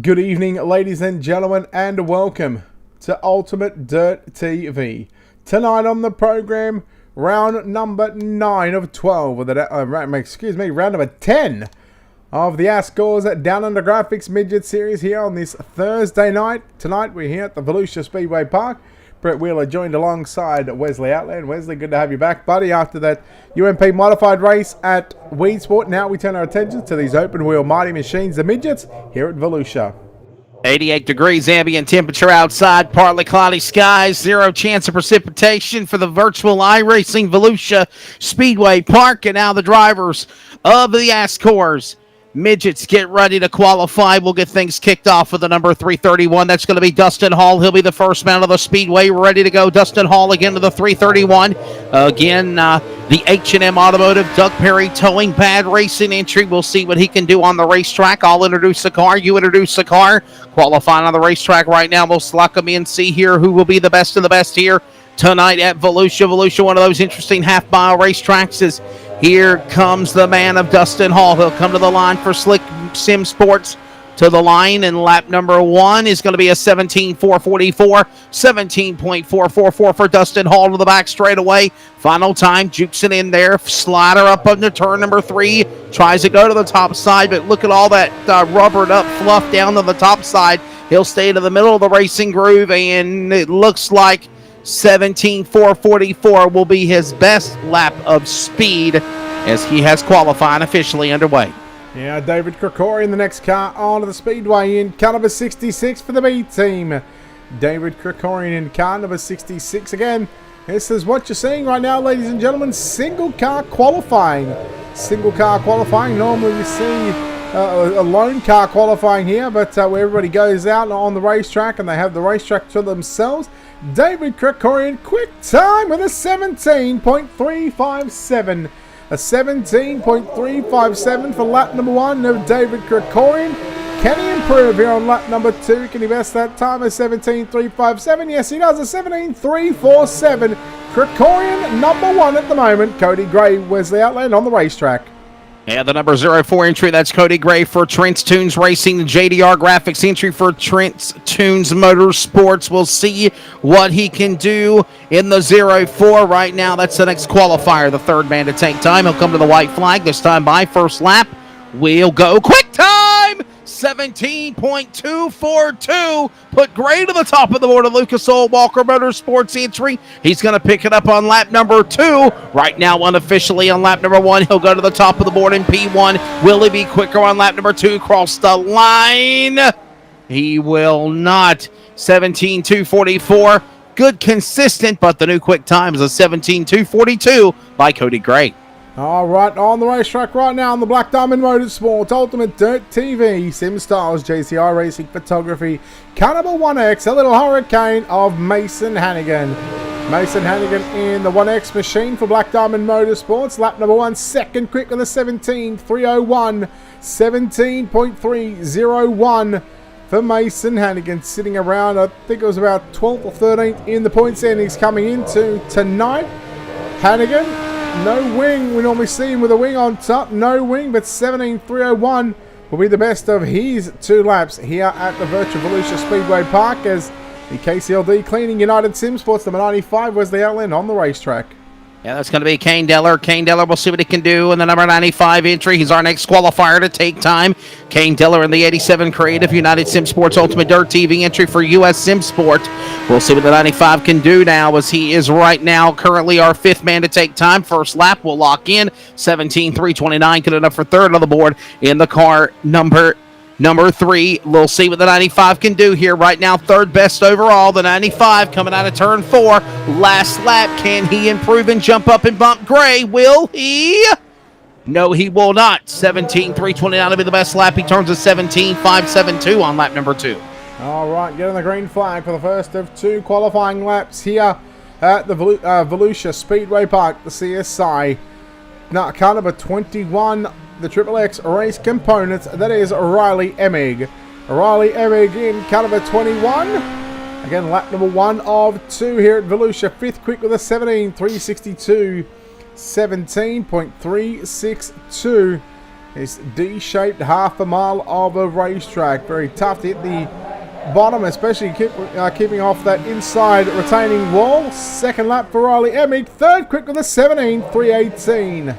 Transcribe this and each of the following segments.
Good evening, ladies and gentlemen, and welcome to Ultimate Dirt TV. Tonight on the program, round number 9 of 12, with round number 10 of the Ask Scores Down Under Graphics Midget Series here on this Thursday night. Tonight we're here at the Volusia Speedway Park. Brett Wheeler joined alongside Wesley Outland. Wesley, good to have you back, buddy, after that UMP modified race at Weed Sport. Now we turn our attention to these open wheel mighty machines, the Midgets, here at Volusia. 88 degrees ambient temperature outside, partly cloudy skies, zero chance of precipitation for the virtual iRacing Volusia Speedway Park. And now the drivers of the Ask Scores Midgets get ready to qualify. We'll get things kicked off with the number 331. That's going to be Dustin Hall. He'll be the first man of the Speedway. Ready to go. Dustin Hall again to the 331. Again, the H&M Automotive, Doug Perry Towing, bad racing entry. We'll see what he can do on the racetrack. I'll introduce the car. You introduce the car. Qualifying on the racetrack right now. We'll lock them in, see here who will be the best of the best here tonight at Volusia. Volusia, one of those interesting half-mile racetracks, is here comes the man of Dustin Hall. He'll come to the line for Slick Sim Sports. To the line, and lap number 1 is going to be a 17.444. 17.444 for Dustin Hall to the back straightaway. Final time, jukes it in there. Slider up under turn number 3. Tries to go to the top side, but look at all that rubbered up fluff down to the top side. He'll stay to the middle of the racing groove, and it looks like 17.444 will be his best lap of speed as he has qualifying officially underway. Yeah, David Krikorian, the next car onto the speedway in car number 66 for the B team. David Krikorian in car number 66 again. This is what you're seeing right now, ladies and gentlemen. Single car qualifying. Single car qualifying. Normally we see a lone car qualifying here, but where everybody goes out on the racetrack and they have the racetrack to themselves. David Krikorian, quick time with a 17.357. A 17.357 for lap number 1 of David Krikorian. Can he improve here on lap number 2? Can he best that time of 17.357? Yes, he does. A 17.347. Krikorian number 1 at the moment. Cody Gray, Wesley Outland on the racetrack. Yeah, the number 04 entry, that's Cody Gray for Trent's Tunes Racing. The JDR Graphics entry for Trent's Tunes Motorsports. We'll see what he can do in the 04 right now. That's the next qualifier, the third man to take time. He'll come to the white flag this time by first lap. We'll go quick time! 17.242. Put Gray to the top of the board of Lucas Oil Walker Motorsports entry. He's going to pick it up on lap number 2. Right now, unofficially on lap number 1. He'll go to the top of the board in P1. Will he be quicker on lap number 2? Cross the line. He will not. 17.244. Good consistent, but the new quick time is a 17.242 by Cody Gray. All right, on the racetrack right now on the Black Diamond Motorsports Ultimate Dirt TV, Sim Styles, JCI Racing Photography, car number 1X, a little hurricane of Mason Hannigan. Mason Hannigan in the 1X machine for Black Diamond Motorsports. Lap number 1, second quick with a 17.301. 17.301 for Mason Hannigan, sitting around, I think it was about 12th or 13th in the point standings coming into tonight. Hannigan, no wing. We normally see him with a wing on top. No wing, but 17.301 will be the best of his 2 laps here at the virtual Volusia Speedway Park as the KCLD Cleaning United Sim Sports number 95 Wesley Outland on the racetrack. Yeah, that's going to be Kane Deller. Kane Deller, we'll see what he can do in the number 95 entry. He's our next qualifier to take time. Kane Deller in the 87 Creative United Sim Sports Ultimate Dirt TV entry for US Sim Sport. We'll see what the 95 can do now as he is right now currently our 5th man to take time. First lap, we'll lock in. 17.329, good enough for 3rd on the board in the car number 3. We'll see what the 95 can do here. Right now, 3rd best overall. The 95 coming out of turn 4. Last lap. Can he improve and jump up and bump Gray? Will he? No, he will not. 17.329 will be the best lap. He turns a 17.572 on lap number 2. All right, getting the green flag for the first of 2 qualifying laps here at the Volusia Speedway Park, the CSI. Now, car number 21, the Triple X race components, that is Riley Emig. Riley Emig in car number 21. Again, lap number 1 of 2 here at Volusia. 5th quick with a 17.362. 17.362 This D-shaped half a mile of a racetrack. Very tough to hit the bottom, especially keeping off that inside retaining wall. Second lap for Riley Emig. Third quick with a 17.318.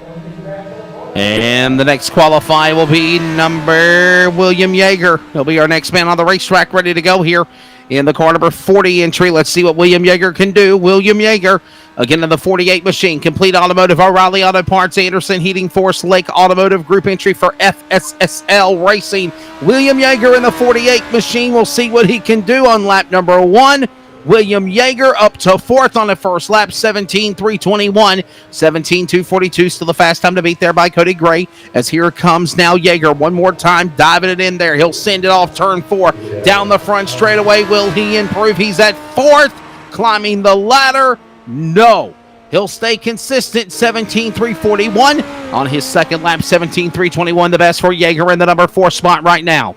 And the next qualifier will be number William Yeager. He'll be our next man on the racetrack, ready to go here in the car number 40 entry. Let's see what William Yeager can do. William Yeager, again in the 48 machine. Complete Automotive, O'Reilly Auto Parts, Anderson Heating Force, Lake Automotive Group entry for FSSL Racing. William Yeager in the 48 machine. We'll see what he can do on lap number 1. William Yeager up to 4th on the first lap, 17.321, 17.242, still the fast time to beat there by Cody Gray. As here comes now Yeager one more time, diving it in there. He'll send it off turn 4, down the front straightaway. Will he improve? He's at 4th, climbing the ladder. No. He'll stay consistent, 17.341 on his second lap, 17.321, the best for Yeager in the number 4 spot right now.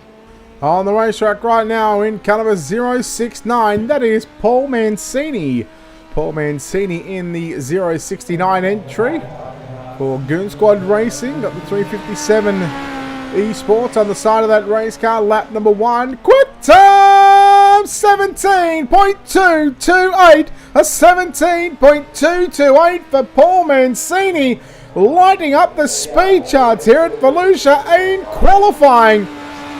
On the racetrack right now in car number 069, that is Paul Mancini. Paul Mancini in the 069 entry for Goon Squad Racing. Got the 357 Esports on the side of that race car. Lap number 1. Quick time! 17.228. A 17.228 for Paul Mancini. Lighting up the speed charts here at Volusia in qualifying.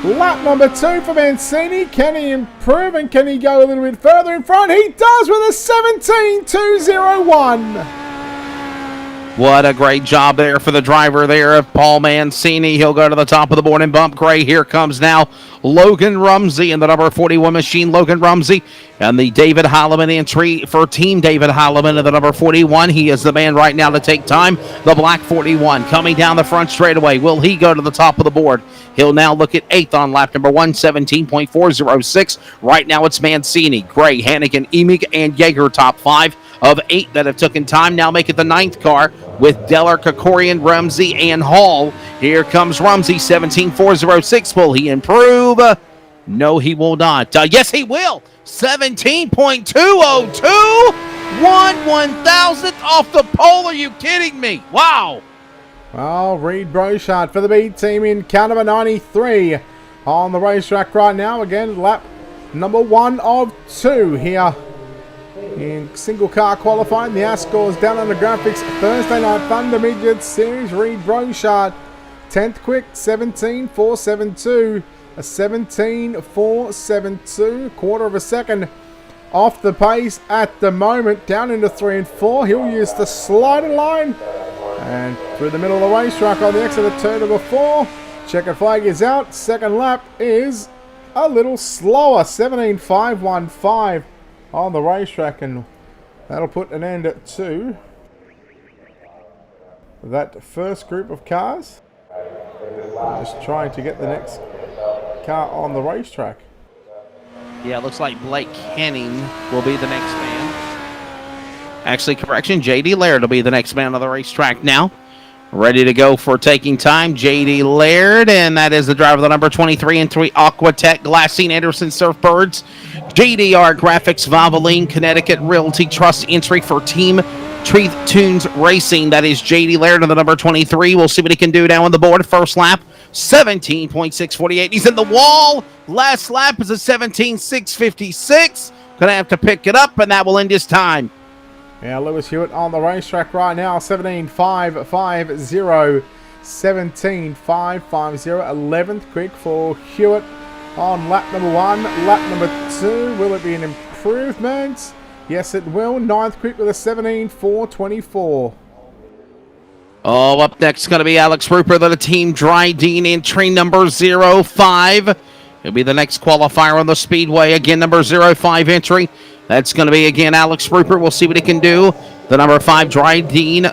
Lap number 2 for Mancini. Can he improve and can he go a little bit further in front? He does with a 17.201. What a great job there for the driver there of Paul Mancini. He'll go to the top of the board and bump Gray. Here comes now Logan Rumsey in the number 41 machine. Logan Rumsey and the David Holloman entry for Team David Holloman in the number 41. He is the man right now to take time. The black 41 coming down the front straightaway. Will he go to the top of the board? He'll now look at 8th on lap number 1, 17.406. Right now it's Mancini, Gray, Hannigan, Emig, and Yeager top 5 of 8 that have taken time. Now make it the 9th car with Deller, Kokorian, Rumsey, and Hall. Here comes Rumsey, 17.406. Will he improve? No, he will not. Yes, he will. 17.202. 1/1000th off the pole. Are you kidding me? Wow. Well, Reed Brochard for the B team in car number 93 on the racetrack right now. Again, lap number 1 of 2 here in single car qualifying. The scores down on the graphics. Thursday Night Thunder Midgets Series. Reed Brochard 10th quick, 17.472. A 17.472. Quarter of a second off the pace at the moment. Down into 3 and 4. He'll use the slider line. And through the middle of the racetrack on the exit of turn number 4. Checker flag is out. Second lap is a little slower. 17.515 on the racetrack. And that'll put an end to that first group of cars. Just trying to get the next car on the racetrack. Yeah, it looks like Blake Henning will be the next man. Actually, correction, J.D. Laird will be the next man on the racetrack now. Ready to go for taking time, J.D. Laird, and that is the driver of the number 23 and 3 Aquatech Glassine Anderson Surfbirds. JDR Graphics Valvoline Connecticut Realty Trust entry for Team Treat Tunes Racing. That is J.D. Laird on the number 23. We'll see what he can do down on the board. First lap, 17.648. He's in the wall. Last lap is a 17.656. Gonna have to pick it up, and that will end his time. Yeah, Lewis Hewitt on the racetrack right now, 17.550, 17.550, 11th quick for Hewitt on lap number 1. Lap number 2, will it be an improvement? Yes, it will. 9th quick with a 17.424. Oh, up next is going to be Alex Rupert of the Team Dryden entry number 05. He'll be the next qualifier on the speedway. Again, number 05 entry. That's going to be, again, Alex Rupert. We'll see what he can do. The number 5, Dryden,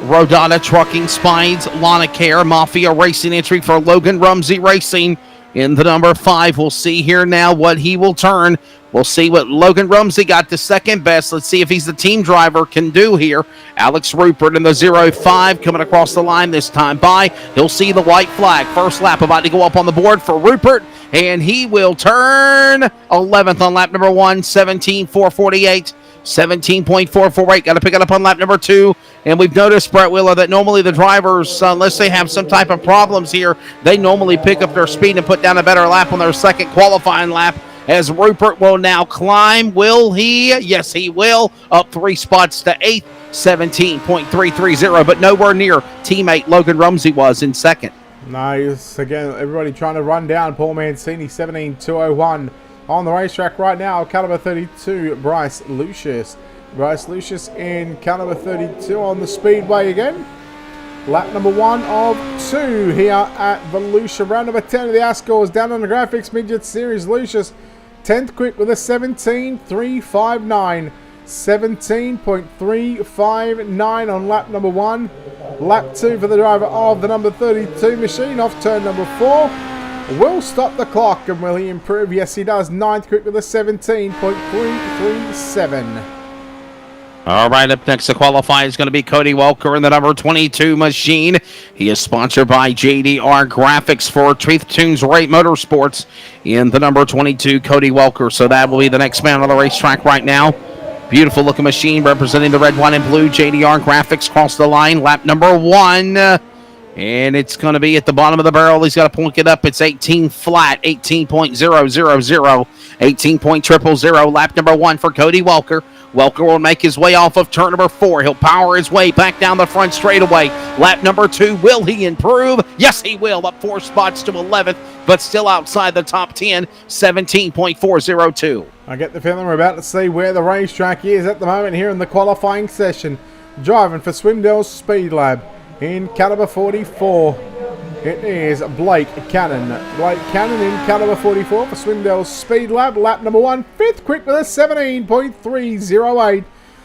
Rodata Trucking, Spides, Lana Care, Mafia Racing entry for Logan Rumsey Racing. In the number 5, we'll see here now what he will turn. We'll see what Logan Rumsey got to second best. Let's see if he's the team driver can do here. Alex Rupert in the 05 coming across the line this time by. He'll see the white flag. First lap about to go up on the board for Rupert. And he will turn 11th on lap number 1, 17.448. 17.448. Got to pick it up on lap number 2. And we've noticed, Brett Wheeler, that normally the drivers, unless they have some type of problems here, they normally pick up their speed and put down a better lap on their second qualifying lap. As Rupert will now climb. Will he? Yes, he will. Up 3 spots to 8th, 17.330, but nowhere near teammate Logan Rumsey was in second. Nice. Again, everybody trying to run down Paul Mancini, 17.201 on the racetrack right now. Caliber 32, Bryce Lucius. Bryce Lucius in caliber 32 on the speedway again. Lap number 1 of 2 here at Volusia. Round number 10 of the R scores down on the graphics. Midget Series Lucius 10th quick with a 17.359. 17.359 on lap number 1. Lap 2 for the driver of the number 32 machine off turn number 4. Will stop the clock, and will he improve? Yes, he does. 9th quick with a 17.337. All right, up next to qualify is going to be Cody Walker in the number 22 machine. He is sponsored by JDR Graphics for Truth Tunes Rate Motorsports in the number 22, Cody Walker. So that will be the next man on the racetrack right now. Beautiful looking machine representing the red, white, and blue. JDR Graphics cross the line, lap number 1. And it's going to be at the bottom of the barrel. He's got to point it up. It's 18 flat, 18.000, 18.000. Lap number 1 for Cody Walker. Walker will make his way off of turn number 4. He'll power his way back down the front straightaway. Lap number 2, will he improve? Yes, he will. Up 4 spots to 11th, but still outside the top 10, 17.402. I get the feeling we're about to see where the racetrack is at the moment here in the qualifying session. Driving for Swindell's Speed Lab in caliber 44. It is Blake Cannon. Blake Cannon in caliber 44 for Swindell's Speed Lab. Lap number 1, 5th quick with a 17.308.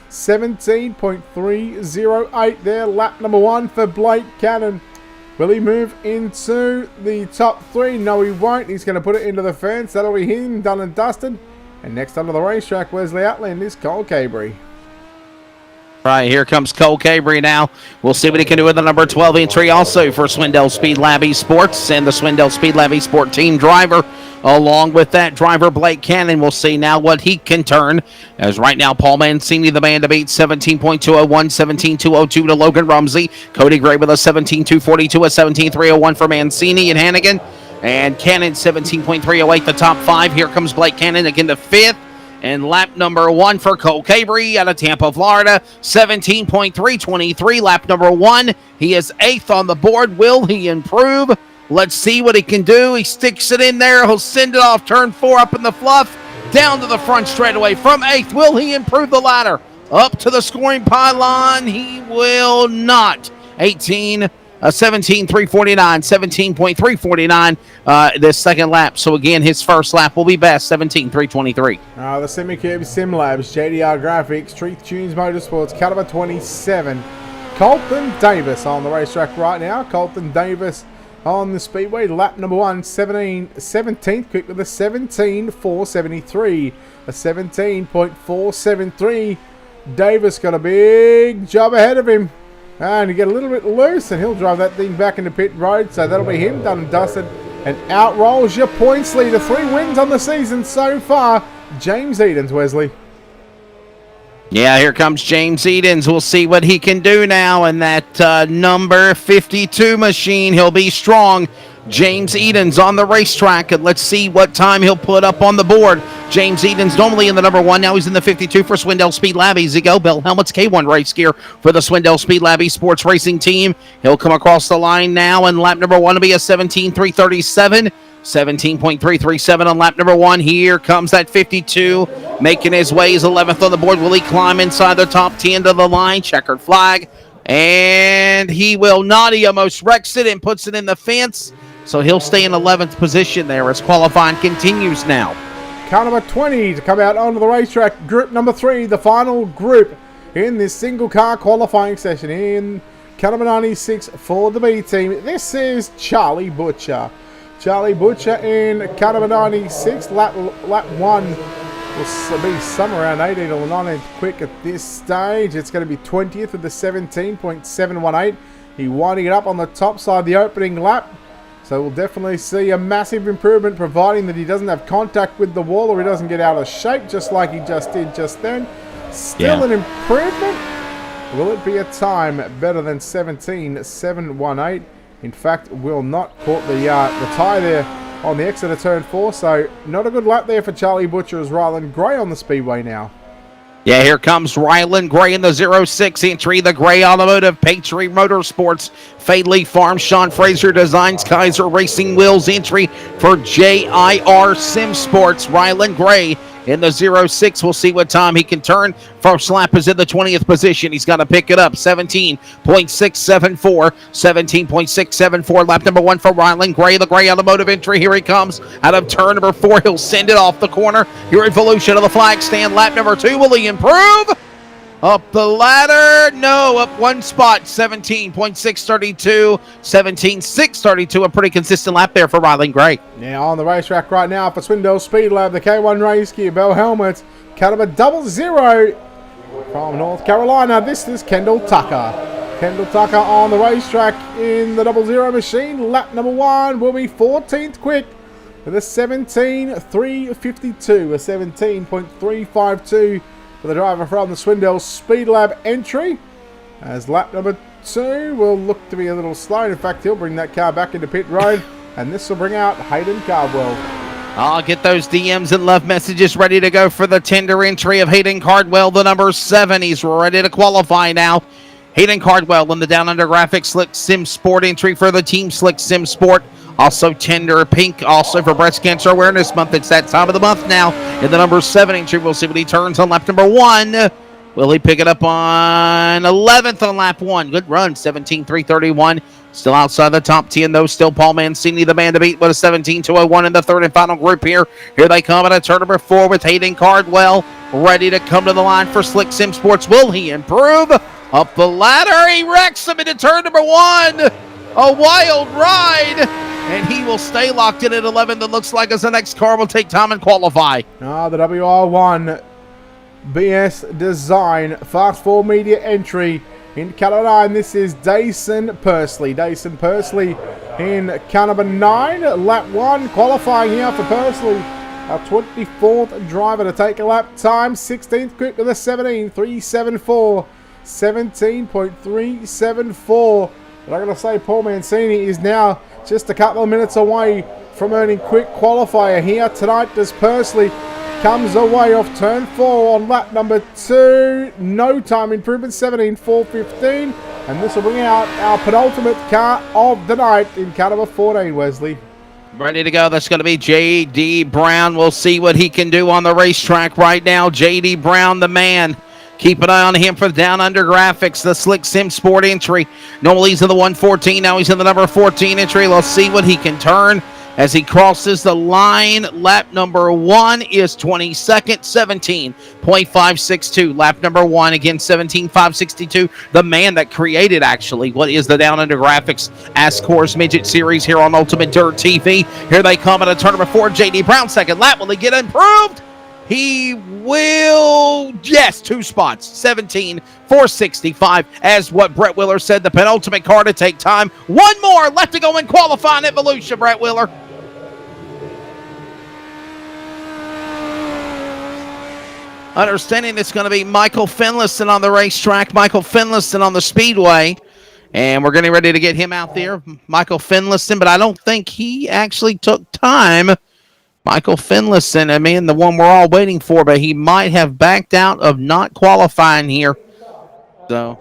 17.308 there. Lap number 1 for Blake Cannon. Will he move into the top 3? No, he won't. He's going to put it into the fence. That'll be him, done and dusted. And next onto the racetrack, Wesley Outland is Cole Cabry. Right, here comes Cole Cabry now. We'll see what he can do with the number 12 entry also for Swindell Speed Lab Esports and the Swindell Speed Lab Esports team driver. Along with that driver, Blake Cannon. We'll see now what he can turn. As right now, Paul Mancini, the man to beat, 17.201, 17.202 to Logan Rumsey. Cody Gray with a 17.242, a 17.301 for Mancini and Hannigan. And Cannon, 17.308, the top 5. Here comes Blake Cannon again to 5th. And lap number 1 for Cole Cabry out of Tampa, Florida, 17.323. Lap number 1. He is 8th on the board. Will he improve? Let's see what he can do. He sticks it in there. He'll send it off turn 4 up in the fluff. Down to the front straightaway from 8th. Will he improve the ladder? Up to the scoring pylon. He will not. 17.349, 17.349 this second lap. So again, his first lap will be best, 17.323. The SemiCube Sim Labs, JDR Graphics, Truth Tunes Motorsports, caliber 27. Colton Davis on the racetrack right now. Colton Davis on the speedway. Lap number 1, 17th quick with a 17.473. A 17.473. Davis got a big job ahead of him. And he get a little bit loose, and he'll drive that thing back into pit road. So that'll be him done and dusted. And out rolls your points leader. 3 wins on the season so far. James Edens, Wesley. Yeah, here comes James Edens. We'll see what he can do now in that number 52 machine. He'll be strong. James Edens on the racetrack, and let's see what time he'll put up on the board. James Edens normally in the number 1. Now he's in the 52 for Swindell Speed Lab. Easy go. Bell helmets, K1 race gear for the Swindell Speed Lab Esports Racing Team. He'll come across the line now, and lap number 1 will be a 17.337. 17.337 on lap number 1. Here comes that 52. Making his way. He's 11th on the board. Will he climb inside the top 10 to the line? Checkered flag. And he will not. He almost wrecks it and puts it in the fence. So he'll stay in 11th position there as qualifying continues now. Car number 20 to come out onto the racetrack. Group number 3, the final group in this single car qualifying session in car number 96 for the B team. This is Charlie Butcher. Charlie Butcher in car number 96. Lap 1 will be somewhere around 18 or 19th quick at this stage. It's going to be 20th with the 17.718. He winding it up on the top side of the opening lap. So we'll definitely see a massive improvement, providing that he doesn't have contact with the wall or he doesn't get out of shape just like he just did just then. Still an improvement. Will it be a time better than 17.718? In fact, will not caught the tie there on the exit of turn 4. So not a good lap there for Charlie Butcher as Ryland Gray on the speedway now. Yeah, here comes Ryland Gray in the 06 entry. The Gray Automotive, Patriot Motorsports, Fadley Farm, Sean Fraser Designs, Kaiser Racing Wheels entry for JIR Sim Sports. Ryland Gray in the 06. We'll see what time he can turn. First lap is in the 20th position. He's got to pick it up. 17.674. 17.674. Lap number 1 for Ryland Gray. The Gray Automotive entry. Here he comes out of turn number 4. He'll send it off the corner. Here at Volusia to the flag stand. Lap number 2. Will he improve? Up the ladder. No, up one spot. 17.632. 17.632. A pretty consistent lap there for Ryland Gray. Now on the racetrack right now for Swindell Speed Lab, the K1 race gear, Bell Helmets, Caliber 00 from North Carolina. This is Kendall Tucker. Kendall Tucker on the racetrack in the 00 machine. Lap number 1 will be 14th quick with a 17.352. A 17.352 for the driver from the Swindell Speed Lab entry. As lap number 2 will look to be a little slow. In fact, he'll bring that car back into pit road. And this will bring out Hayden Cardwell. I'll get those DMs and love messages ready to go for the tender entry of Hayden Cardwell, the number 7. He's ready to qualify now. Hayden Cardwell in the Down Under Graphics Slick Sim Sport entry for the Team Slick Sim Sport. Also tender pink, also for Breast Cancer Awareness Month. It's that time of the month now. In the number 7 entry, we'll see what he turns on lap number 1. Will he pick it up on 11th on lap 1? Good run, 17.331. Still outside the top 10, though. Still Paul Mancini, the man to beat, with a 17.201 in the third and final group here. Here they come at turn number 4 with Hayden Cardwell ready to come to the line for Slick Sim Sports. Will he improve? Up the ladder, he wrecks him into turn number 1. A wild ride, and he will stay locked in at 11. That looks like as the next car will take time and qualify. The WR1 BS Design Fast 4 Media entry in car 9. This is Dayson Pursley. Dayson Pursley in car number 9. Lap 1 qualifying here for Pursley. Our 24th driver to take a lap time. 16th quick with a 17.374. 17.374. But I'm going to say Paul Mancini is now just a couple of minutes away from earning quick qualifier here tonight as Pursley comes away off turn 4 on lap number 2. No time improvement, 17.415. And this will bring out our penultimate car of the night in car number 14, Wesley. Ready to go. That's going to be J.D. Brown. We'll see what he can do on the racetrack right now. J.D. Brown, the man. Keep an eye on him for the Down Under Graphics, the Slick Sim Sport entry. Normally he's in the 114. Now he's in the number 14 entry. Let's see what he can turn as he crosses the line. Lap number 1 is 22nd, 17.562. Lap number 1, again, 17.562. The man that created, actually, what is the Down Under Graphics Ask Course Midget Series here on Ultimate Dirt TV. Here they come at turn number 4. J.D. Brown, second lap. Will he get improved? He will, yes, 2 spots, 17.465. As what Brett Wheeler said, the penultimate car to take time. 1 more left to go in qualifying at Volusia, Brett Wheeler. Understanding it's going to be Michael Finlayson on the racetrack, Michael Finlayson on the speedway. And we're getting ready to get him out there, Michael Finlayson, but I don't think he actually took time. Michael Finlayson, I mean, the one we're all waiting for, but he might have backed out of not qualifying here. So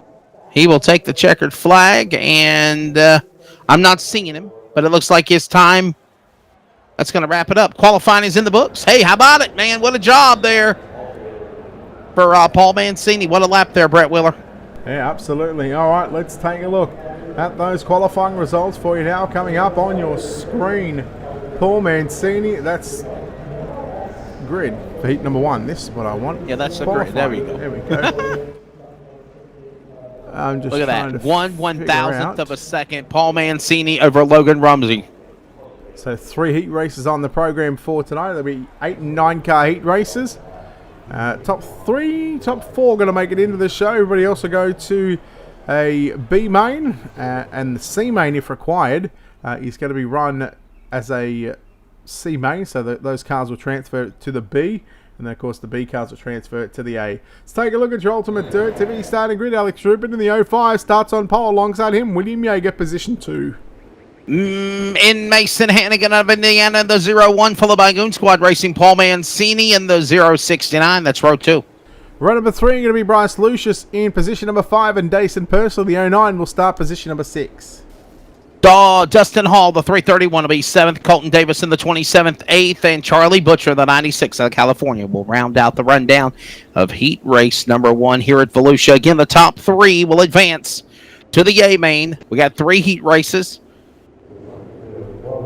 he will take the checkered flag, and I'm not seeing him, but it looks like his time, that's going to wrap it up. Qualifying is in the books. Hey, how about it, man? What a job there for Paul Mancini. What a lap there, Brett Wheeler. Yeah, absolutely. All right, let's take a look at those qualifying results for you now, coming up on your screen. Paul Mancini, that's grid for heat number 1. This is what I want. Yeah, that's the grid. There we go. There we go. I'm just look at trying that. to 1/1000th of a second. Paul Mancini over Logan Rumsey. So 3 heat races on the program for tonight. There'll be 8 and 9 car heat races. Top 4 going to make it into the show. Everybody else will go to a B main and the C main if required is going to be run as a C main, so that those cars will transfer to the B, And then, of course, the B cars will transfer to the A. Let's take a look at your Ultimate Dirt TV starting grid. Alex Rupert in the 05 starts on pole. Alongside him, William Yeager, position 2. In Mason Hannigan of Indiana, the 01, followed by Goon Squad Racing, Paul Mancini in the 069. That's row 2. Row number 3 going to be Bryce Lucius in position number 5, and Dason Purcell, the 09, will start position number 6. Dustin Hall, the 331, will be 7th. Colton Davis in the 27th, 8th. And Charlie Butcher, the 96 out of California, will round out the rundown of heat race number 1 here at Volusia. Again, the top 3 will advance to the A main. We got 3 heat races.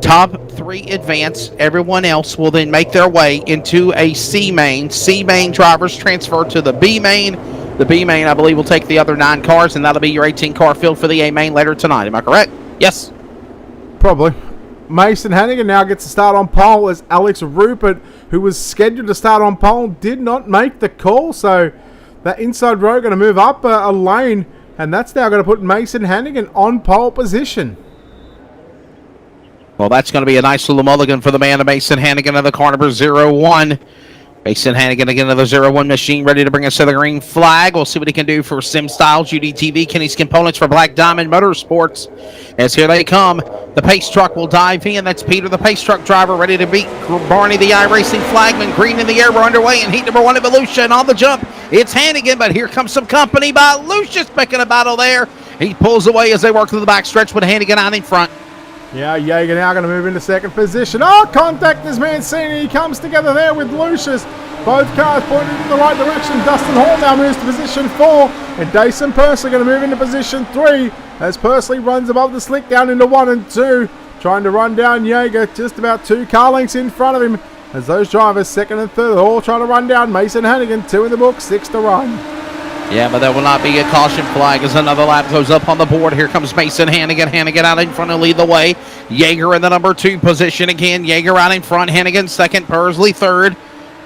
Top 3 advance. Everyone else will then make their way into a C main. C main drivers transfer to the B main. The B main, I believe, will take the other 9 cars, and that'll be your 18-car field for the A main later tonight. Am I correct? Yes. Probably. Mason Hannigan now gets to start on pole as Alex Rupert, who was scheduled to start on pole, did not make the call. So that inside row going to move up a lane, and that's now going to put Mason Hannigan on pole position. Well, that's going to be a nice little mulligan for the man of Mason Hannigan of the car number 01. Mason Hannigan again, another 01 machine ready to bring us to the green flag. We'll see what he can do for Sim Styles, UDTV, Kenny's Components for Black Diamond Motorsports. As here they come, the pace truck will dive in. That's Peter, the pace truck driver, ready to beat Barney, the iRacing flagman. Green in the air, we're underway in heat number 1 at Volusia, and on the jump, it's Hannigan, but here comes some company by Lucius picking a battle there. He pulls away as they work through the back stretch with Hannigan out in front. Yeah, Yeager now going to move into second position. Oh, contact is Mancini. He comes together there with Lucius. Both cars pointed in the right direction. Dustin Hall now moves to position 4. And Dason Pursley going to move into position 3 as Pursley runs above the slick down into 1 and 2. Trying to run down Yeager, just about 2 car lengths in front of him. As those drivers, 2nd and 3rd, all trying to run down Mason Hannigan. 2 in the book, 6 to run. Yeah, but there will not be a caution flag as another lap goes up on the board. Here comes Mason Hannigan. Hannigan out in front to lead the way. Yeager in the number 2 position again. Yeager out in front. Hannigan 2nd. Pursley 3rd.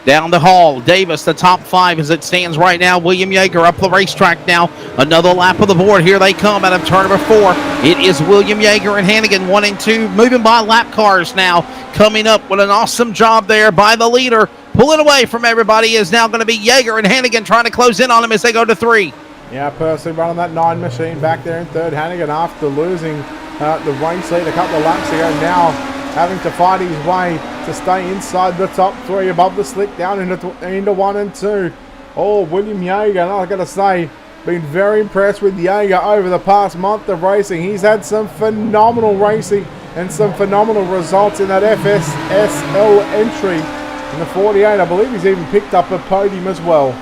Down the hall. Davis, the top 5 as it stands right now. William Yeager up the racetrack now. Another lap of the board. Here they come out of turn number 4. It is William Yeager and Hannigan 1 and 2. Moving by lap cars now. Coming up with an awesome job there by the leader. Pulling away from everybody is now going to be Yeager and Hannigan trying to close in on him as they go to 3. Yeah, Pursley running that 9 machine back there in 3rd. Hannigan after losing the race lead a couple of laps ago, now having to fight his way to stay inside the top 3 above the slick down into 1 and 2. Oh, William Yeager, and I've got to say, been very impressed with Yeager over the past month of racing. He's had some phenomenal racing and some phenomenal results in that FSSL entry. In the 48, I believe he's even picked up a podium as well.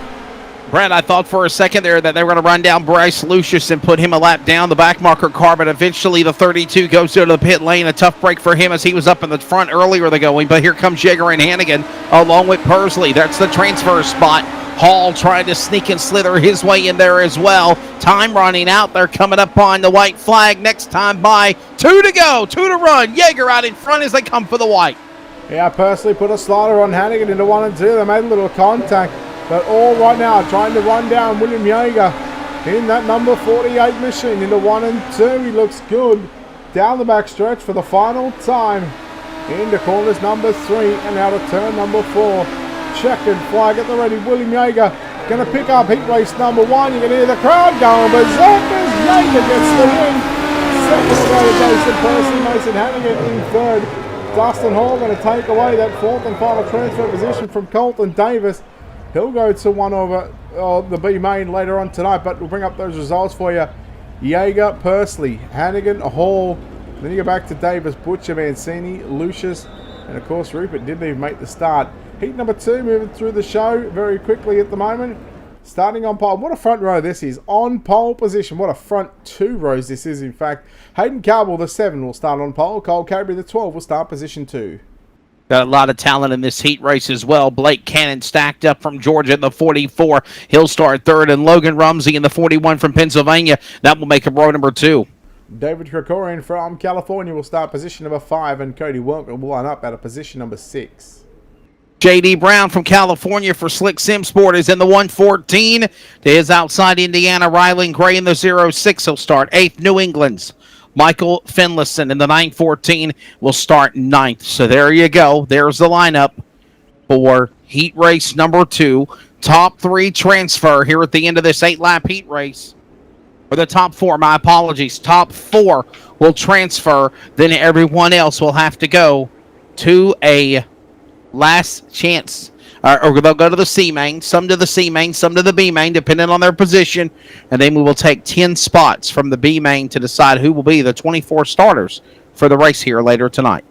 Brad, I thought for a second there that they were going to run down Bryce Lucius and put him a lap down the back marker car, but eventually the 32 goes to the pit lane. A tough break for him as he was up in the front earlier than going, but here comes Yeager and Hannigan along with Pursley. That's the transfer spot. Hall trying to sneak and slither his way in there as well. Time running out. They're coming up on the white flag. Next time by. 2 to go. 2 to run. Yeager out in front as they come for the white. Yeah, Pursley put a slider on Hannigan into 1 and 2. They made a little contact. But all right now trying to run down William Yeager in that number 48 machine into 1 and 2. He looks good down the back stretch for the final time. Into corners number 3 and out of turn number 4. Checkered flag at the ready. William Yeager going to pick up heat race number 1. You can hear the crowd going berserk as Yeager gets the win. Second to go to Jason Pursley. Mason Hannigan in 3rd. Dustin Hall going to take away that 4th and final transfer position from Colton Davis. He'll go to one over the B main later on tonight, but we'll bring up those results for you. Yeager, Pursley, Hannigan, Hall. Then you go back to Davis, Butcher, Mancini, Lucius, and of course Rupert didn't even make the start. Heat number 2 moving through the show very quickly at the moment. Starting on pole. What a front row this is. On pole position. What a front 2 rows this is, in fact. Hayden Cowbell, the 7, will start on pole. Cole Cabry, the 12, will start position 2. Got a lot of talent in this heat race as well. Blake Cannon stacked up from Georgia in the 44. He'll start 3rd. And Logan Rumsey in the 41 from Pennsylvania. That will make him row number 2. David Krikorian from California will start position number 5. And Cody Wilker will line up out of position number 6. J.D. Brown from California for Slick Sim Sport is in the 114. To his outside Indiana, Rylan Gray in the 06. He'll start 8th. New England's Michael Finlayson in the 914 will start 9th. So there you go. There's the lineup for heat race number 2. Top 3 transfer here at the end of this 8-lap heat race. Or the top 4, my apologies. Top 4 will transfer. Then everyone else will have to go to a last chance. Or they'll go to the C main, some to the C main, some to the B main, depending on their position. And then we will take 10 spots from the B main to decide who will be the 24 starters for the race here later tonight.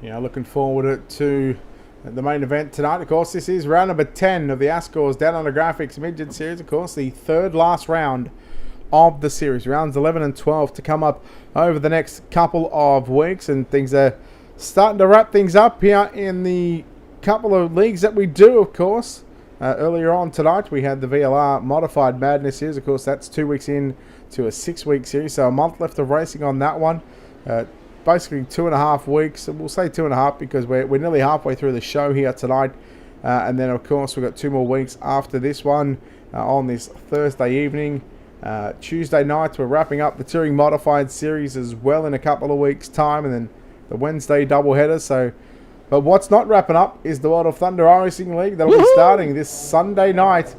Yeah, looking forward to the main event tonight. Of course, this is round number 10 of the Ascors Down Under Graphics Midget Series. Of course, the third last round of the series. Rounds 11 and 12 to come up over the next couple of weeks. And things are starting to wrap things up here in the couple of leagues that we do, of course. Earlier on tonight, we had the VLR Modified Madness Series. Of course, that's 2 weeks in to a 6-week series. So a month left of racing on that one. Basically 2.5 weeks. We'll say 2.5 because we're nearly halfway through the show here tonight. And then, of course, we've got 2 more weeks after this one on this Thursday evening. Tuesday night, we're wrapping up the Touring Modified Series as well in a couple of weeks' time. And then the Wednesday doubleheader. But what's not wrapping up is the World of Thunder iRacing League. That'll be starting this Sunday night.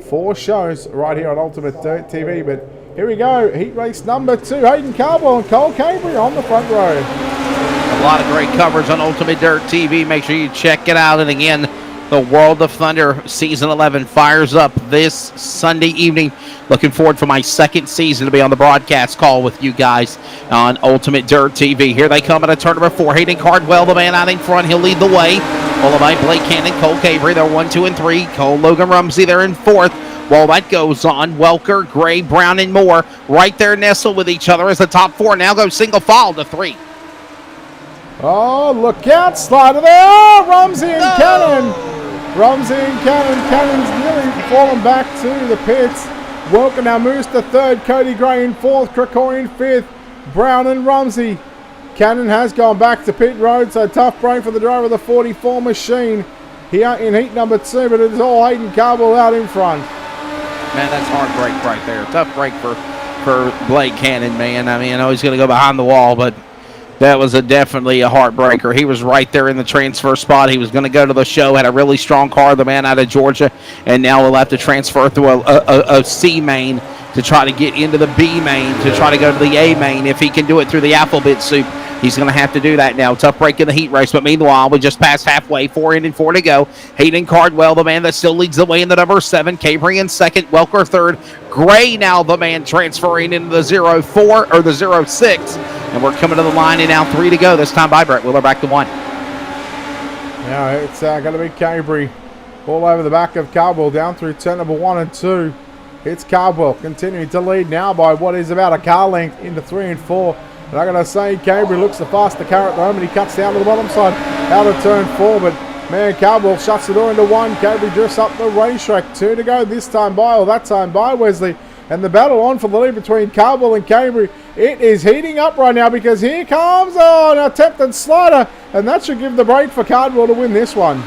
4 shows right here on Ultimate Dirt TV. But here we go. Heat race number 2. Hayden Caldwell and Cole Cambry on the front row. A lot of great coverage on Ultimate Dirt TV. Make sure you check it out. And again, the World of Thunder Season 11 fires up this Sunday evening. Looking forward for my second season to be on the broadcast call with you guys on Ultimate Dirt TV. Here they come at a turn number 4. Hayden Cardwell, the man out in front. He'll lead the way. Followed by Blake Cannon, Cole Cambry. They're 1, 2, and 3. Cole Logan Rumsey, they're in 4th. While that goes on, Welker, Gray, Brown, and Moore right there nestled with each other as the top 4 now go single file to 3. Oh, look out. Slider there. Oh, Rumsey and Cannon. Rumsey and Cannon. Cannon's nearly fallen back to the pits. Welker now moves to 3rd. Cody Gray in 4th. Krakow in 5th. Brown and Rumsey. Cannon has gone back to pit road, so tough break for the driver of the 44 machine here in heat number 2, but it is all Hayden Cardwell out in front. Man, that's hard break right there. Tough break for Blake Cannon, man. I mean, I know he's going to go behind the wall, but that was definitely a heartbreaker. He was right there in the transfer spot. He was going to go to the show, had a really strong car, the man out of Georgia, and now we'll have to transfer through a C main to try to get into the B main, to try to go to the A main. If he can do it through the alphabet soup, he's going to have to do that now. Tough break in the heat race, but meanwhile, we just passed halfway. 4 in and 4 to go. Hayden Cardwell, the man that still leads the way in the number 7. Cambry in 2nd. Welker 3rd. Gray now the man transferring into the 0-4 or the 0-6. And we're coming to the line and now 3 to go. This time by Brett Wheeler back to 1. Yeah, it's going to be Cambry all over the back of Cardwell down through turn number 1 and 2. It's Cardwell continuing to lead now by what is about a car length into 3 and 4. And I'm going to say Cambry looks the faster car at the moment. He cuts down to the bottom side out of turn 4. But man, Cardwell shuts the door into 1. Cambry drifts up the racetrack. 2 to go this time by, or that time by Wesley. And the battle on for the lead between Cardwell and Cambry. It is heating up right now because here comes an attempted slider. And that should give the break for Cardwell to win this one.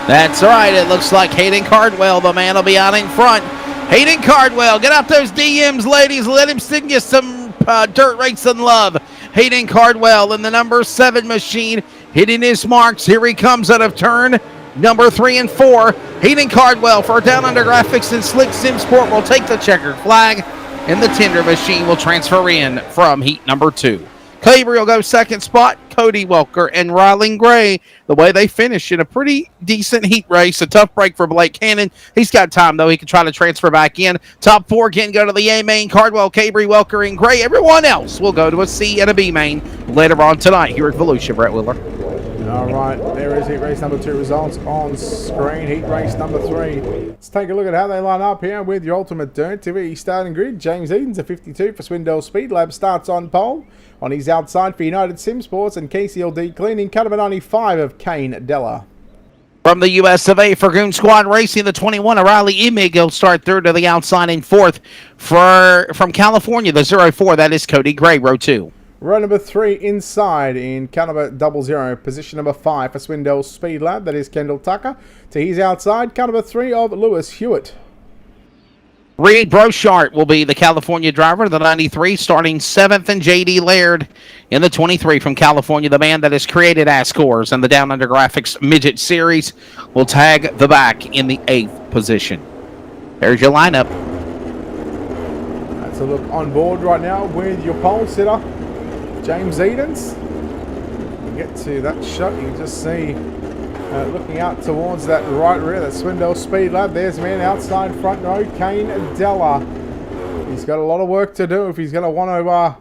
That's right. It looks like Hayden Cardwell, the man, will be out in front. Hayden Cardwell, get out those DMs, ladies. Let him send you some dirt racing love. Hayden Cardwell in the number 7 machine, hitting his marks. Here he comes out of turn number 3 and 4. Hayden Cardwell for Down Under Graphics and Slick Sim Sport will take the checkered flag, and the tender machine will transfer in from heat number 2. Cambry will go 2nd spot. Cody Welker and Rylan Gray, the way they finish in a pretty decent heat race. A tough break for Blake Cannon. He's got time, though. He can try to transfer back in. Top 4 again go to the A main. Cardwell, Cambry, Welker, and Gray. Everyone else will go to a C and a B main later on tonight here at Volusia. Brett Wheeler. All right, there is heat race number 2 results on screen. Heat race number 3. Let's take a look at how they line up here with your Ultimate Dirt TV starting grid. James Eden's a 52 for Swindell Speed Lab starts on pole. On his outside for United Sim Sports and KCLD Cleaning, cut number 95 of Kane Della. From the US of A for Goon Squad Racing, the 21, O'Reilly Imig will start 3rd to the outside and 4th. From California, the 04, that is Cody Gray, row 2. Row number 3 inside in Caliber 00. Position number 5 for Swindell Speed Lab. That is Kendall Tucker. To his outside, Caliber 3 of Lewis Hewitt. Reed Brochart will be the California driver, the 93, starting 7th, and J.D. Laird in the 23 from California, the man that has created ASCORS and the Down Under Graphics Midget Series, will tag the back in the 8th position. There's your lineup. That's a look on board right now with your pole sitter, James Edens. You get to that shot, you can just see looking out towards that right rear, that Swindell Speed Lab. There's man outside front row, Kane Della. He's got a lot of work to do if he's going to want to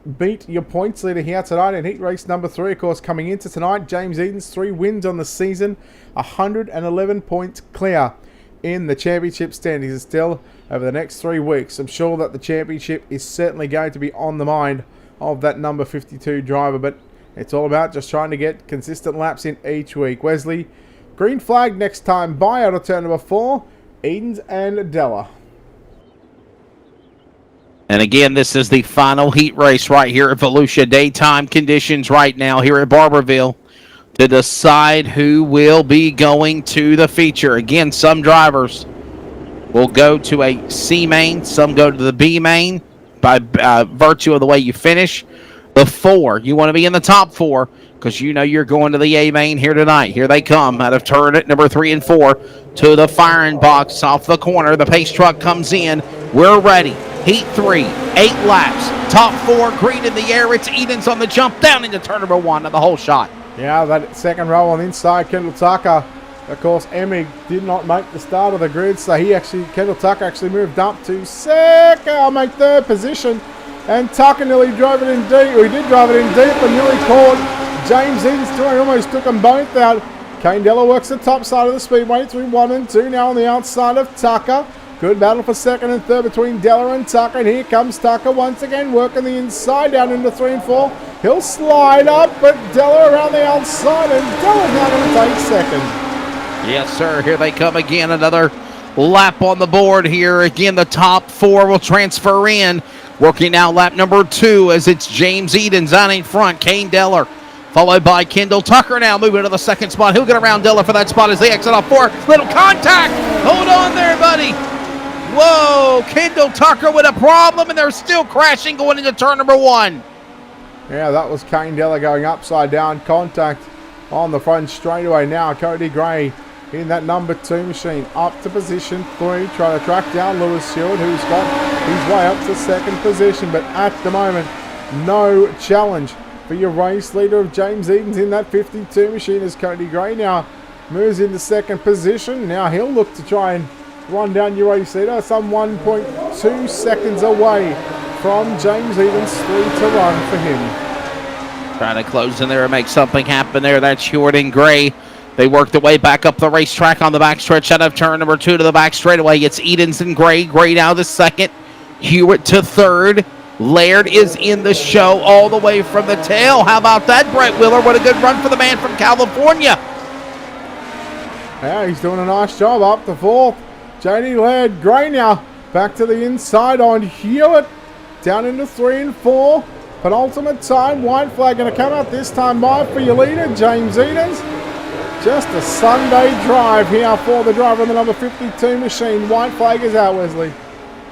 beat your points leader here tonight in heat race number 3. Of course, coming into tonight, James Edens, 3 wins on the season, 111 points clear in the championship standings. Still, over the next 3 weeks, I'm sure that the championship is certainly going to be on the mind of that number 52 driver, but it's all about just trying to get consistent laps in each week. Wesley, green flag next time by out of turn number 4, Edens and Della. And again, this is the final heat race right here at Volusia. Daytime conditions right now here at Barberville to decide who will be going to the feature. Again, some drivers will go to a C main, some go to the B main by virtue of the way you finish. The 4, you want to be in the top 4 because you know you're going to the A main here tonight. Here they come out of turn at number 3 and 4 to the firing box off the corner. The pace truck comes in. We're ready. Heat 3, 8 laps. Top 4, green in the air. It's Edens on the jump down into turn number 1 of the whole shot. Yeah, that second row on the inside, Kendall Tucker. Of course, Emig did not make the start of the grid, so Kendall Tucker actually moved up to second, make 3rd position. And Tucker nearly drove it in deep. He did drive it in deep, but nearly caught James Edens too. He almost took them both out. Kane Della works the top side of the speedway through 1 and 2. Now on the outside of Tucker. Good battle for 2nd and 3rd between Della and Tucker. And here comes Tucker once again, working the inside down into 3 and 4. He'll slide up, but Della around the outside, and Della's now going to take 2nd. Yes, sir. Here they come again. Another lap on the board here. Again, the top 4 will transfer in. Working now lap number 2 as it's James Edens on in front. Kane Della followed by Kendall Tucker now moving to the 2nd spot. He'll get around Della for that spot as they exit off 4. Little contact. Hold on there, buddy. Whoa. Kendall Tucker with a problem, and they're still crashing going into turn number 1. Yeah, that was Kane Della going upside down. Contact on the front straightaway now. Cody Gray in that number 2 machine up to position 3, trying to track down Lewis Stewart, who's got his way up to 2nd position, but at the moment no challenge for your race leader of James Edens in that 52 machine as Cody Gray now moves into 2nd position. Now he'll look to try and run down your race leader, some 1.2 seconds away from James Edens. 3 to run for him. Trying to close in there and make something happen there. That's Stewart and Gray. They work their way back up the racetrack on the backstretch out of turn number 2 to the back straightaway. It's Edens and Gray. Gray now to 2nd. Hewitt to 3rd. Laird is in the show all the way from the tail. How about that, Brett Wheeler? What a good run for the man from California. Yeah, he's doing a nice job up the 4th. J.D. Laird. Gray now back to the inside on Hewitt. Down into 3 and 4. Penultimate time. White flag going to come out this time by for your leader, James Edens. Just a Sunday drive here for the driver on the number 52 machine. White flag is out, Wesley.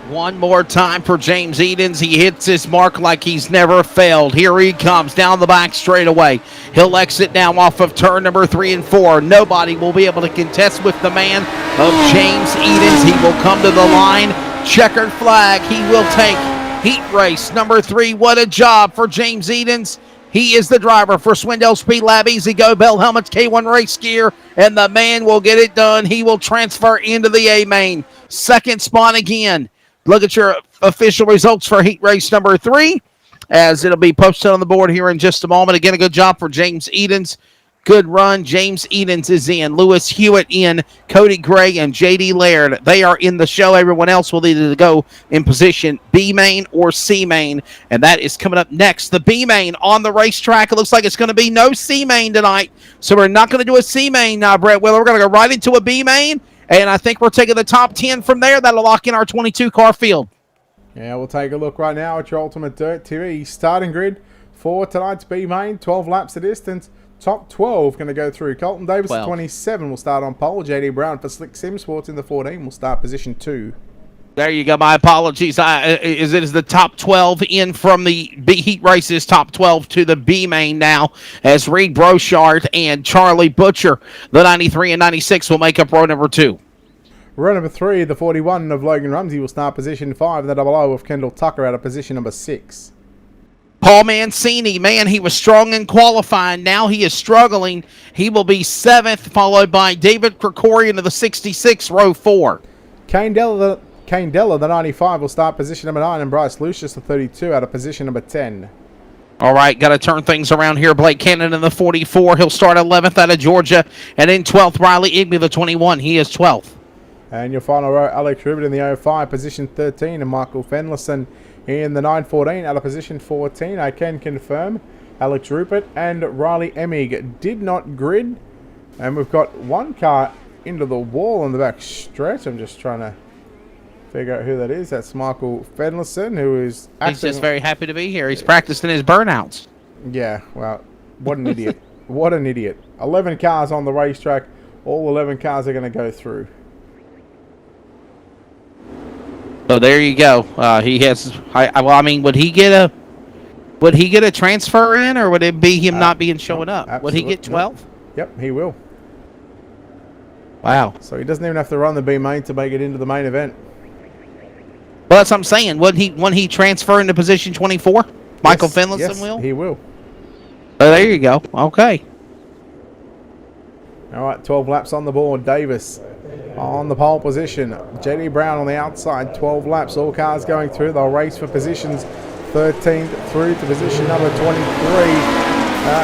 One more time for James Edens. He hits his mark like he's never failed. Here he comes down the back straightaway. He'll exit now off of turn number 3 and 4. Nobody will be able to contest with the man of James Edens. He will come to the line. Checkered flag. He will take heat race number 3. What a job for James Edens. He is the driver for Swindell Speed Lab, Easy Go, Bell Helmets, K1 Race Gear, and the man will get it done. He will transfer into the A main. 2nd spot again. Look at your official results for heat race number 3, as it'll be posted on the board here in just a moment. Again, a good job for James Edens. Good run. James Edens is in. Lewis Hewitt in. Cody Gray and J.D. Laird. They are in the show. Everyone else will either go in position B main or C main. And that is coming up next. The B main on the racetrack. It looks like it's going to be no C main tonight. So we're not going to do a C main now, Brett. Well, we're going to go right into a B main. And I think we're taking the top 10 from there. That'll lock in our 22-car field. Yeah, we'll take a look right now at your Ultimate Dirt TV starting grid for tonight's B main. 12 laps of distance. Top 12 going to go through. Colton Davis at 27 will start on pole. JD Brown for Slick Sim Sports in the 14 will start position 2. There you go. My apologies. It is the top 12 in from the B Heat races, top 12 to the B main now, as Reed Brochard and Charlie Butcher, the 93 and 96, will make up row number 2. Row number 3, the 41 of Logan Rumsey will start position 5. The 00 of Kendall Tucker out of position number 6. Paul Mancini, man, he was strong in qualifying. Now he is struggling. He will be 7th, followed by David Krikorian of the 66, row 4. Kane Della, the 95, will start position number 9, and Bryce Lucius, the 32, out of position number 10. All right, got to turn things around here. Blake Cannon in the 44. He'll start 11th out of Georgia. And in 12th, Riley Igby, the 21. He is 12th. And your final row, Alex Rubin in the 05, position 13, and Michael Fenlison in the 914 out of position 14. I can confirm Alex Rupert and Riley Emig did not grid. And we've got one car into the wall on the back stretch. I'm just trying to figure out who that is. That's Michael Fenlison, who is... He's just very happy to be here. He's practicing his burnouts. Yeah, well, what an idiot. What an idiot. 11 cars on the racetrack. All 11 cars are going to go through. So there you go. He has... I mean, would he get a transfer in, or would it be him not being showing up? Absolutely. Would he get 12? Yep, he will. Wow. So he doesn't even have to run the B main to make it into the main event. Well, that's what I'm saying. Wouldn't he transfer into position 24? Michael Finlayson will? He will. Oh, there you go. Okay. All right, 12 laps on the board. Davis on the pole position. JD Brown on the outside, 12 laps. All cars going through. They'll race for positions 13 through to position number 23.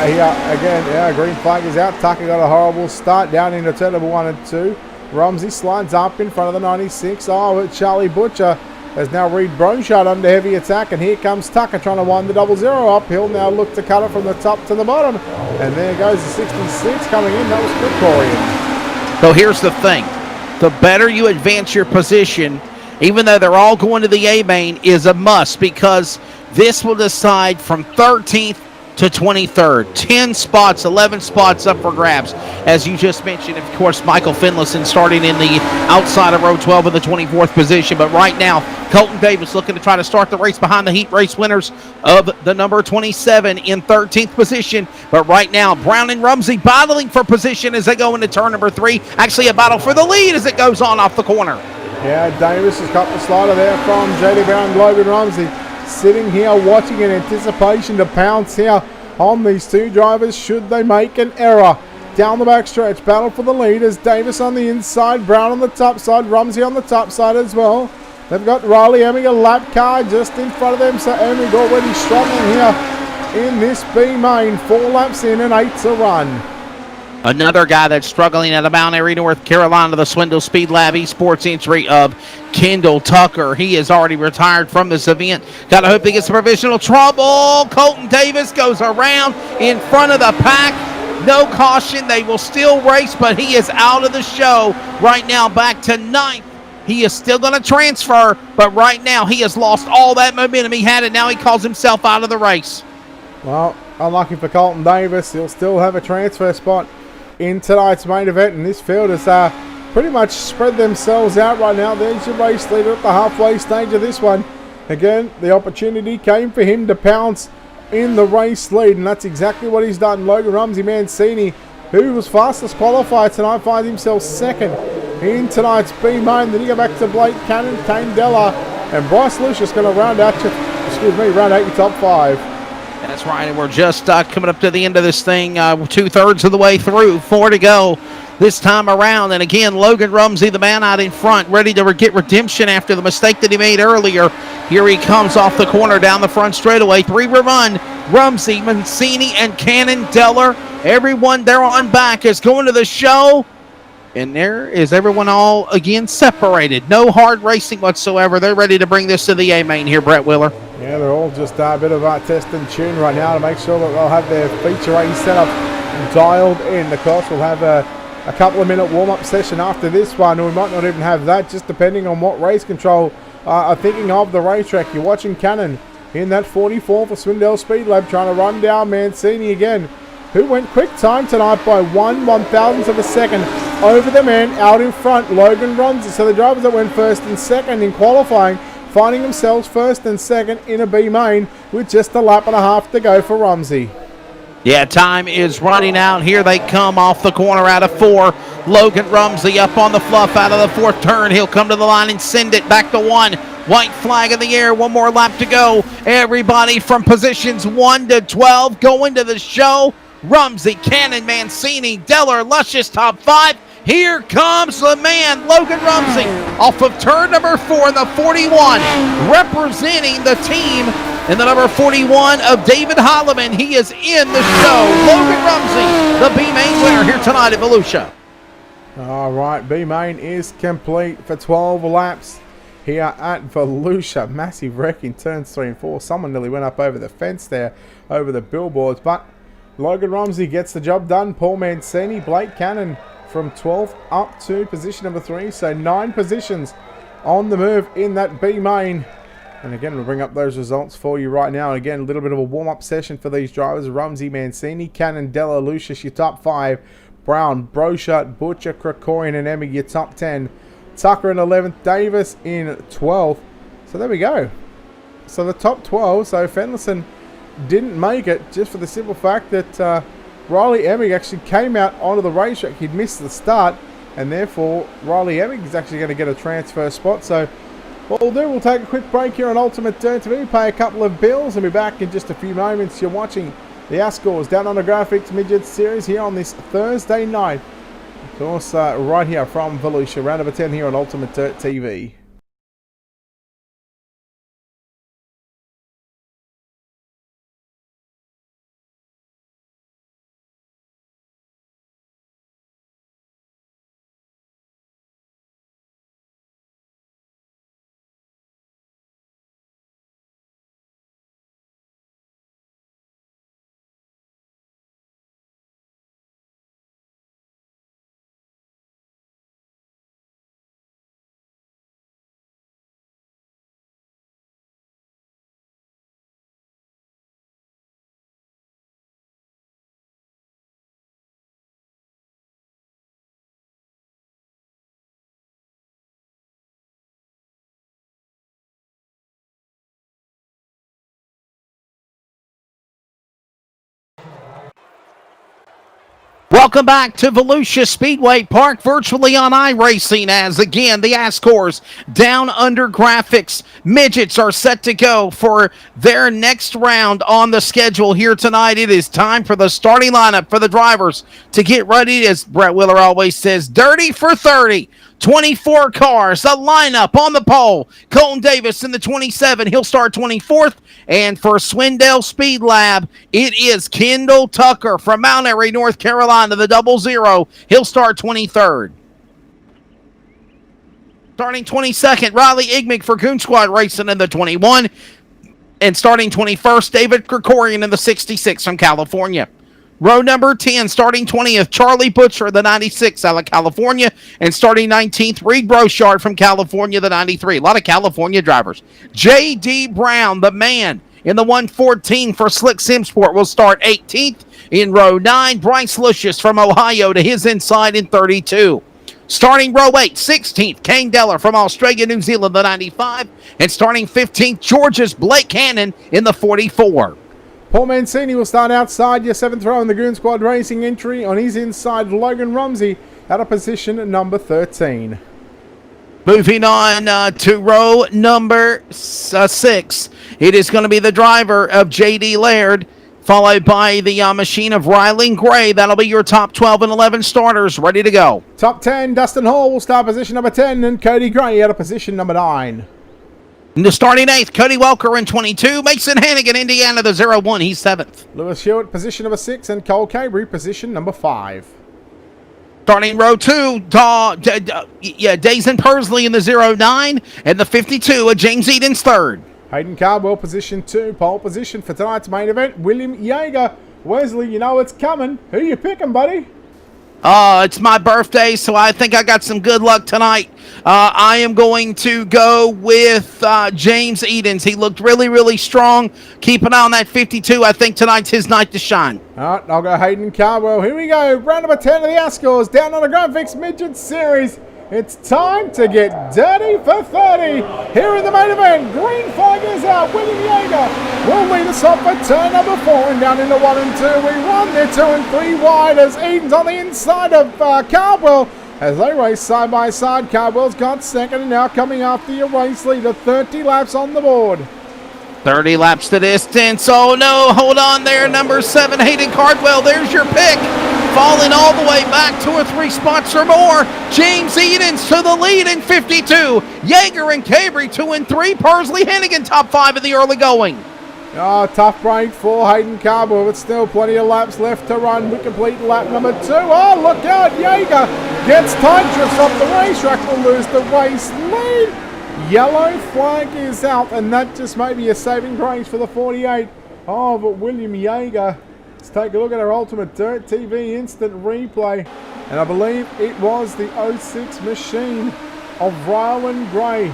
Here again, green flag is out. Tucker got a horrible start down into turn number 1 and 2. Rumsey slides up in front of the 96. Oh, but Charlie Butcher has now Reed Brochard under heavy attack, and here comes Tucker trying to wind the 00 up. He'll now look to cut it from the top to the bottom, and there goes the 66 coming in. That was Krikorian. So here's the thing. The better you advance your position, even though they're all going to the A main, is a must, because this will decide from 13th to 23rd. 10 spots, 11 spots up for grabs. As you just mentioned, of course, Michael Finlayson starting in the outside of row 12 in the 24th position. But right now, Colton Davis looking to try to start the race behind the heat race winners of the number 27 in 13th position. But right now, Brown and Rumsey battling for position as they go into turn number 3. Actually, a battle for the lead as it goes on off the corner. Yeah, Davis has got the slider there from JD Brown and Logan Rumsey. Sitting here watching in anticipation to pounce here on these two drivers should they make an error. Down the back stretch, battle for the lead as Davis on the inside, Brown on the top side, Rumsey on the top side as well. They've got Riley Emig, a lap car just in front of them, so Emig already struggling here in this B main. 4 laps in and 8 to run. Another guy that's struggling out of Mount Airy, North Carolina, the Swindle Speed Lab Esports entry of Kendall Tucker. He is already retired from this event. Got to hope he gets some provisional trouble. Colton Davis goes around in front of the pack. No caution. They will still race, but he is out of the show right now, back to 9th. He is still going to transfer, but right now he has lost all that momentum he had, and now he calls himself out of the race. Well, unlucky for Colton Davis. He'll still have a transfer spot in tonight's main event, and this field has pretty much spread themselves out right now. There's your race leader at the halfway stage of this one. Again, the opportunity came for him to pounce in the race lead, and that's exactly what he's done. Logan Rumsey Mancini, who was fastest qualified tonight, finds himself second in tonight's B main. Then you go back to Blake Cannon, Kane Della, and Bryce Lucius going to round out your top 5. That's right, and we're just coming up to the end of this thing, 2/3 of the way through, 4 to go this time around. And again, Logan Rumsey, the man out in front, ready to get redemption after the mistake that he made earlier. Here he comes off the corner down the front straightaway. 3 run. Rumsey, Mancini, and Cannon Deller. Everyone there on back is going to the show. And there is everyone all again separated. No hard racing whatsoever. They're ready to bring this to the A main here, Brett Wheeler. Yeah, they're all just a bit of test and tune right now to make sure that they'll have their feature race setup dialed in. Of course, we'll have a couple of minute warm-up session after this one, and we might not even have that, just depending on what race control are thinking of the racetrack. You're watching Cannon in that 44 for Swindell Speed Lab trying to run down Mancini again. who went quick time tonight by 1/1000th of a second over the man out in front, Logan Rumsey. So the drivers that went first and second in qualifying, finding themselves first and second in a B main with just a lap and a half to go for Rumsey. Yeah, time is running out. Here they come off the corner out of 4. Logan Rumsey up on the fluff out of the 4th turn. He'll come to the line and send it back to 1. White flag in the air. 1 more lap to go. Everybody from positions 1 to 12 going to the show. Rumsey, Cannon, Mancini, Deller, Luscious top 5. Here comes the man, Logan Rumsey, off of turn number 4 in the 41, representing the team in the number 41 of David Holloman. He is in the show. Logan Rumsey, the B-Main winner here tonight at Volusia. All right, B-Main is complete for 12 laps here at Volusia. Massive wreck in turns 3 and 4. Someone nearly went up over the fence there, over the billboards, but Logan Rumsey gets the job done. Paul Mancini, Blake Cannon from 12th up to position number 3. So 9 positions on the move in that B main. And again, we'll bring up those results for you right now. Again, a little bit of a warm-up session for these drivers. Rumsey, Mancini, Cannon, Della, Lucius, your top 5. Brown, Brochut, Butcher, Krikorian, and Emmy, your top 10. Tucker in 11th. Davis in 12th. So there we go. So the top 12. So Fenderson didn't make it just for the simple fact that Riley Emig actually came out onto the racetrack. He'd missed the start, and therefore Riley Emig is actually going to get a transfer spot. So what we'll do, we'll take a quick break here on Ultimate Dirt TV, pay a couple of bills, and be back in just a few moments. You're watching the Ascores Down on the Graphics Midgets series here on this Thursday night. Of course, right here from Volusia, round number 10 here on Ultimate Dirt TV. Welcome back to Volusia Speedway Park, virtually on iRacing, as again the Ascores Down Under Graphics Midgets are set to go for their next round on the schedule here tonight. It is time for the starting lineup for the drivers to get ready, as Brett Wheeler always says, dirty for 30. 24 cars, a lineup on the pole. Colton Davis in the 27. He'll start 24th. And for Swindell Speed Lab, it is Kendall Tucker from Mount Airy, North Carolina, the 00. He'll start 23rd. Starting 22nd, Riley Igmig for Goon Squad Racing in the 21. And starting 21st, David Krikorian in the 66 from California. Row number 10, starting 20th, Charlie Butcher, the 96 out of California. And starting 19th, Reed Brochard from California, the 93. A lot of California drivers. J.D. Brown, the man, in the 114 for Slick Simsport, will start 18th. In row 9, Bryce Lucius from Ohio to his inside in 32. Starting row 8, 16th, Kane Deller from Australia, New Zealand, the 95. And starting 15th, Georgia's Blake Cannon in the 44. Paul Mancini will start outside your 7th row in the Goon Squad Racing entry. On his inside, Logan Rumsey out of position number 13. Moving on to row number 6. It is going to be the driver of J.D. Laird, followed by the machine of Riley Gray. That'll be your top 12 and 11 starters ready to go. Top 10, Dustin Hall will start position number 10, and Cody Gray out of position number 9. In the starting 8th, Cody Welker in 22. Mason Hannigan, Indiana, the 01. He's 7th. Lewis Hewitt, position number 6, and Cole Cabry, position number 5. Starting row 2, Dayson Persley in the 09. And the 52, James Eden's 3rd. Hayden Cardwell, position 2. Pole position for tonight's main event, William Yeager. Wesley, you know it's coming. Who you picking, buddy? It's my birthday, so I think I got some good luck tonight. I am going to go with James Edens. He looked really, really strong. Keep an eye on that 52. I think tonight's his night to shine. All right, I'll go Hayden Cardwell. Here we go. Round number 10 of the Ascors down on the Graphics Midget Series. It's time to get dirty for 30. Here in the main event, green flag is out. William Yeager will lead us off for turn number 4 and down into 1 and 2. We run there 2 and 3 wide as Eden's on the inside of Cardwell. As they race side by side, Cardwell's got second and now coming after your race leader. 30 laps on the board. 30 laps to distance. Oh no, hold on there. Number 7, Hayden Cardwell. There's your pick. Falling all the way back 2 or 3 spots or more. James Edens to the lead in 52. Yeager and Cabry 2 and 3. Pursley Hennigan top 5 in the early going. Oh, tough break for Hayden Cardwell, but still plenty of laps left to run. We complete lap number 2. Oh, look out. Yeager gets tight, drifts off the racetrack, will lose the race lead. Yellow flag is out, and that just may be a saving grace for the 48. Oh, but William Yeager. Let's take a look at our Ultimate Dirt TV instant replay. And I believe it was the 06 machine of Ryland Gray.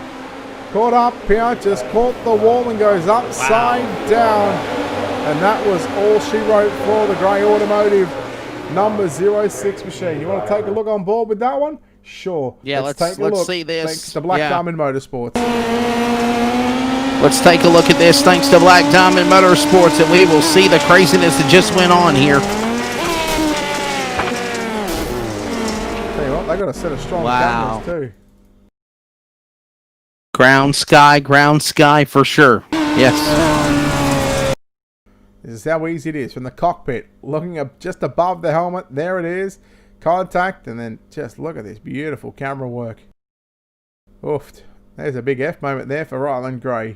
Caught up here, just caught the wall and goes upside down. And that was all she wrote for the Gray Automotive number 06 machine. You want to take a look on board with that one? Sure. Yeah, let's see this. Thanks to Black Diamond Motorsports. Let's take a look at this thanks to Black Diamond Motorsports, and we will see the craziness that just went on here. Tell you what, they got a set of strong cameras too. Ground sky for sure. Yes. This is how easy it is from the cockpit. Looking up just above the helmet, there it is. Contact, and then just look at this beautiful camera work. Oofed. There's a big F moment there for Ryland Gray.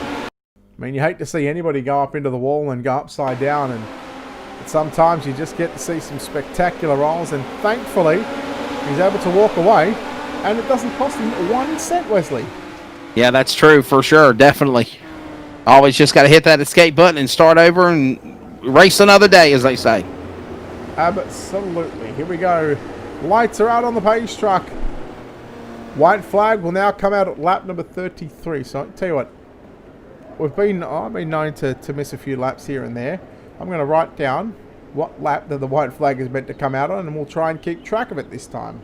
I mean, you hate to see anybody go up into the wall and go upside down, and sometimes you just get to see some spectacular rolls, and thankfully he's able to walk away, and it doesn't cost him 1 cent, Wesley. Yeah, that's true for sure, definitely. Always just got to hit that escape button and start over and race another day, as they say. Absolutely. Here we go. Lights are out on the pace truck. White flag will now come out at lap number 33. So I'll tell you what, I've been known to miss a few laps here and there. I'm going to write down what lap that the white flag is meant to come out on, and we'll try and keep track of it this time.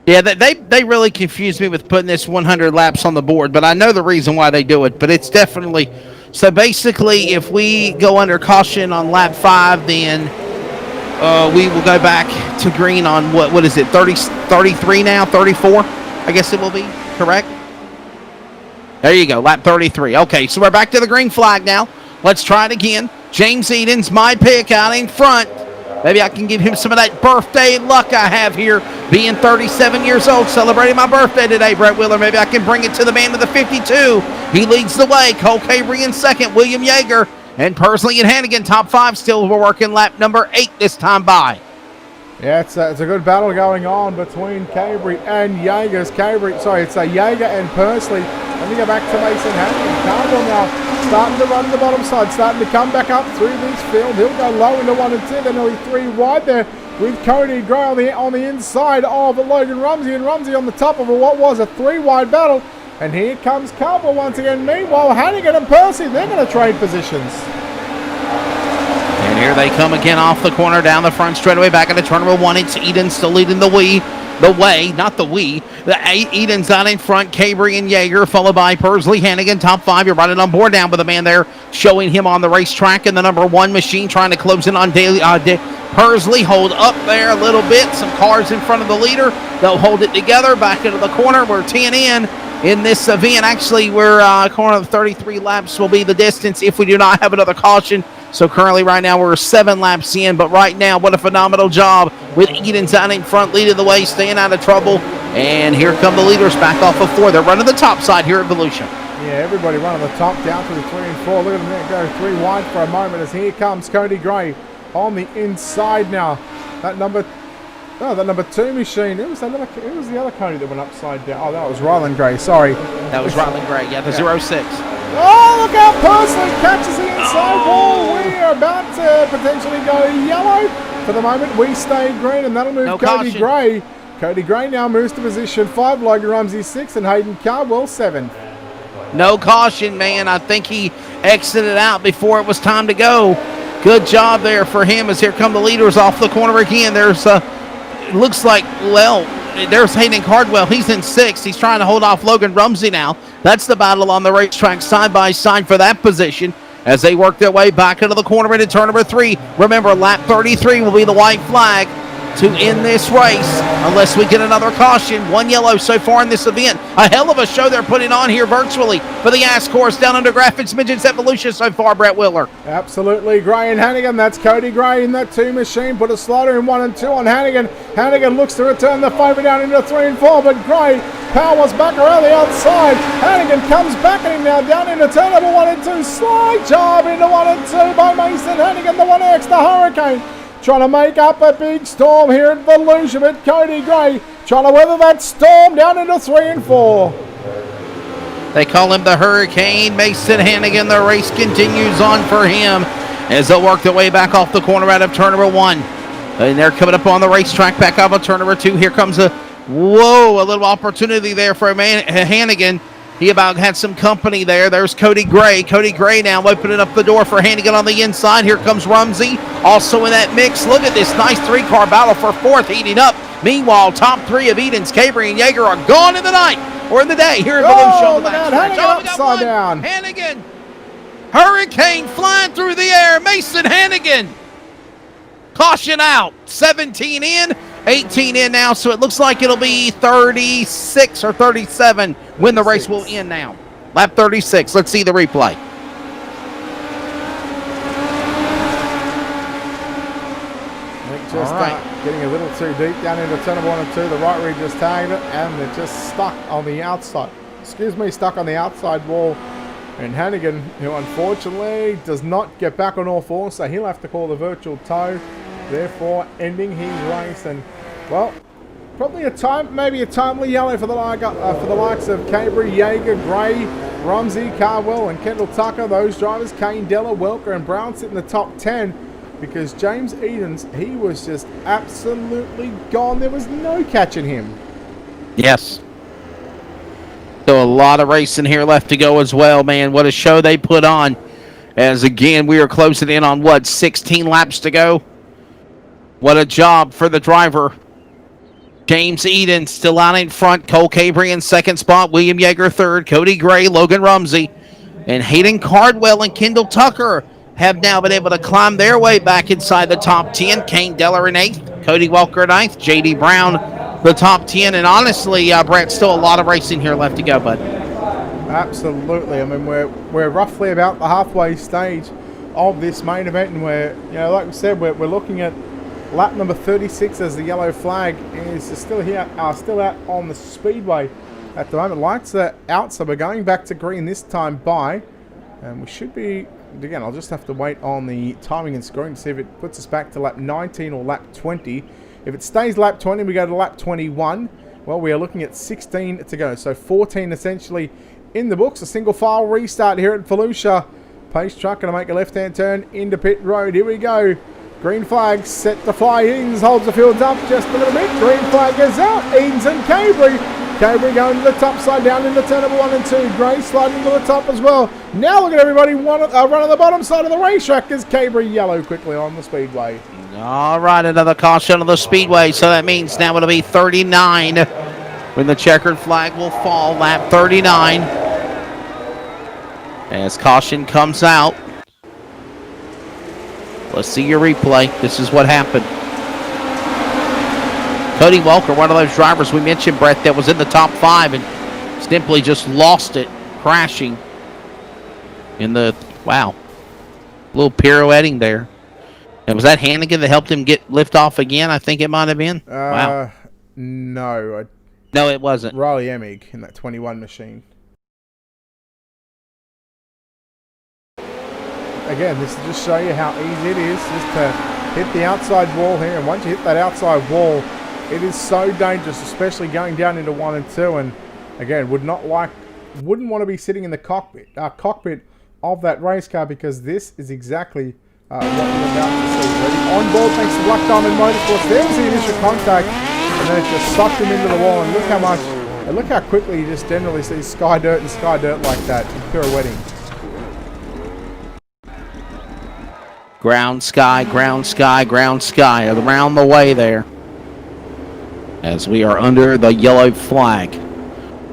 Yeah, they really confused me with putting this 100 laps on the board, but I know the reason why they do it. But it's definitely... So basically, if we go under caution on lap 5, then we will go back to green on what is it, 33 now, 34? I guess it will be, correct? There you go, lap 33. Okay, so we're back to the green flag now. Let's try it again. James Edens, my pick, out in front. Maybe I can give him some of that birthday luck I have here, being 37 years old, celebrating my birthday today, Brett Wheeler. Maybe I can bring it to the man with the 52. He leads the way. Cole Cabry in second. William Yeager and Pursley and Hennigan, top 5 still. We're working lap number 8 this time by. Yeah, it's a good battle going on between Cabry and Yeager. It's Yeager and Pursley. Let me go back to Mason Hennigan. Cardwell now starting to run the bottom side, starting to come back up through this field. He'll go low into 1 and 2. They're nearly 3 wide there with Cody Gray on the inside of Logan Rumsey, and Rumsey on the top of what was a 3-wide battle. And here comes Cardwell once again. Meanwhile, Hennigan and Percy, they're going to trade positions. And here they come again off the corner, down the front straightaway, back into turn number 1. It's Eden still leading the way. The Eden's out in front. Cabry and Yeager, followed by Pursley, Hennigan, top 5. You're running on board down with a man there, showing him on the racetrack in the number 1 machine, trying to close in on Pursley. Hold up there a little bit. Some cars in front of the leader. They'll hold it together. Back into the corner. We're 10 in this event. Actually, we're corner of 33 laps will be the distance if we do not have another caution. So currently right now we're 7 laps in, but right now what a phenomenal job with Eden's out in front, leading the way, staying out of trouble. And here come the leaders back off of 4. They're running the top side here at Volusia. Yeah, everybody running the top down to the 3 and 4. Look at them there go 3 wide for a moment as here comes Cody Gray on the inside now. That number 2 machine. It was the other Cody that went upside down. Oh, that was Ryland Gray. Sorry. That was Ryland Gray. Yeah, the 06. Oh, look out! Pursley catches the inside wall. could potentially go yellow. For the moment, we stay green, and that'll move No Cody caution. Gray. Cody Gray now moves to position 5, Logan Rumsey 6, and Hayden Cardwell 7. No caution, man. I think he exited out before it was time to go. Good job there for him as here come the leaders off the corner again. There's, it looks like, well, there's Hayden Cardwell. He's in 6th. He's trying to hold off Logan Rumsey now. That's the battle on the racetrack side by side for that position as they work their way back into the corner into turn number 3. Remember, lap 33 will be the white flag to end this race unless we get another caution. 1 yellow so far in this event. A hell of a show they're putting on here virtually for the Ass course down under graphics Midgets at Volusia so far, Brett Willer. Absolutely. Gray and Hannigan. That's Cody Gray in that 2 machine. Put a slider in 1 and 2 on Hannigan. Hannigan looks to return the favour down into 3 and 4, but Gray powers back around the outside. Hannigan comes back at him now down into turn number 1 and 2. Slide job into 1 and 2 by Mason Hannigan, the 1X, the Hurricane. Trying to make up a big storm here at Volusia, but Cody Gray trying to weather that storm down into 3 and 4. They call him the Hurricane. Mason Hannigan, the race continues on for him as they'll work their way back off the corner out of turn number 1. And they're coming up on the racetrack back off of turn number 2. Here comes a little opportunity there for Hannigan. He about had some company there. There's Cody Gray. Cody Gray now opening up the door for Hannigan on the inside. Here comes Rumsey also in that mix. Look at this nice 3-car battle for 4th heating up. Meanwhile, top 3 of Edens, Cabry, and Yeager are gone in the night or in the day here in Volusia. Hannigan upside down. Hannigan. Hurricane flying through the air. Mason Hannigan. Caution out. 17 in. 18 in now, so it looks like it'll be 36 or 37 when the race will end now. Lap 36. Let's see the replay. Just getting a little too deep down into turn number 1 and 2. The right rear just tagged it, and they're just stuck on the outside. Stuck on the outside wall. And Hannigan, who unfortunately does not get back on all fours, so he'll have to call the virtual tow, therefore ending his race. And well, probably maybe a timely yellow for the likes of Cabry, Yeager, Gray, Rumsey, Cardwell, and Kendall Tucker. Those drivers, Kane, Della, Welker, and Brown sit in the top 10 because James Edens, he was just absolutely gone. There was no catching him. Yes. So a lot of racing here left to go as well, man. What a show they put on. As again, we are closing in on 16 laps to go. What a job for the driver. James Eden still out in front. Cole Cabry in 2nd spot. William Yeager 3rd. Cody Gray, Logan Rumsey, and Hayden Cardwell and Kendall Tucker have now been able to climb their way back inside the top 10. Kane Deller in 8th. Cody Walker in 9th. J.D. Brown, the top 10. And honestly, Brett, still a lot of racing here left to go, bud. Absolutely. I mean, we're roughly about the halfway stage of this main event, and like we said, we're looking at lap number 36 as the yellow flag is still out on the speedway at the moment. Lights are out, so we're going back to green this time and we should be, again, I'll just have to wait on the timing and scoring to see if it puts us back to lap 19 or lap 20. If it stays lap 20, we go to lap 21. Well, we are looking at 16 to go, so 14 essentially in the books. A single file restart here at Volusia. Pace truck going to make a left-hand turn into pit road. Here we go. Green flag set to fly. Edens holds the field up just a little bit. Green flag goes out. Edens and Cabry. Cabry going to the top side, down into turn number 1 and 2. Gray sliding to the top as well. Now look at everybody run on the bottom side of the racetrack as Cabry yellow quickly on the speedway. All right, another caution on the speedway, so that means now it'll be 39 when the checkered flag will fall. Lap 39 as caution comes out. Let's see your replay. This is what happened. Cody Walker, one of those drivers we mentioned, Brett, that was in the top 5 and simply just lost it, crashing in the, little pirouetting there. And was that Hannigan that helped him get lift off again? I think it might have been. No. No, it wasn't. Riley Emig in that 21 machine. Again, this will just show you how easy it is just to hit the outside wall here. And once you hit that outside wall, it is so dangerous, especially going down into 1 and 2. And again, wouldn't want to be sitting in the cockpit of that race car, because this is exactly what we're about to see. Ready on board thanks to Black Diamond Motorsports. There was the initial contact, and then it just sucked him into the wall. And look how much, and look how quickly you just generally see sky dirt and sky dirt like that in pirouetting. Ground, sky, ground, sky, ground, sky. Around the way there. As we are under the yellow flag.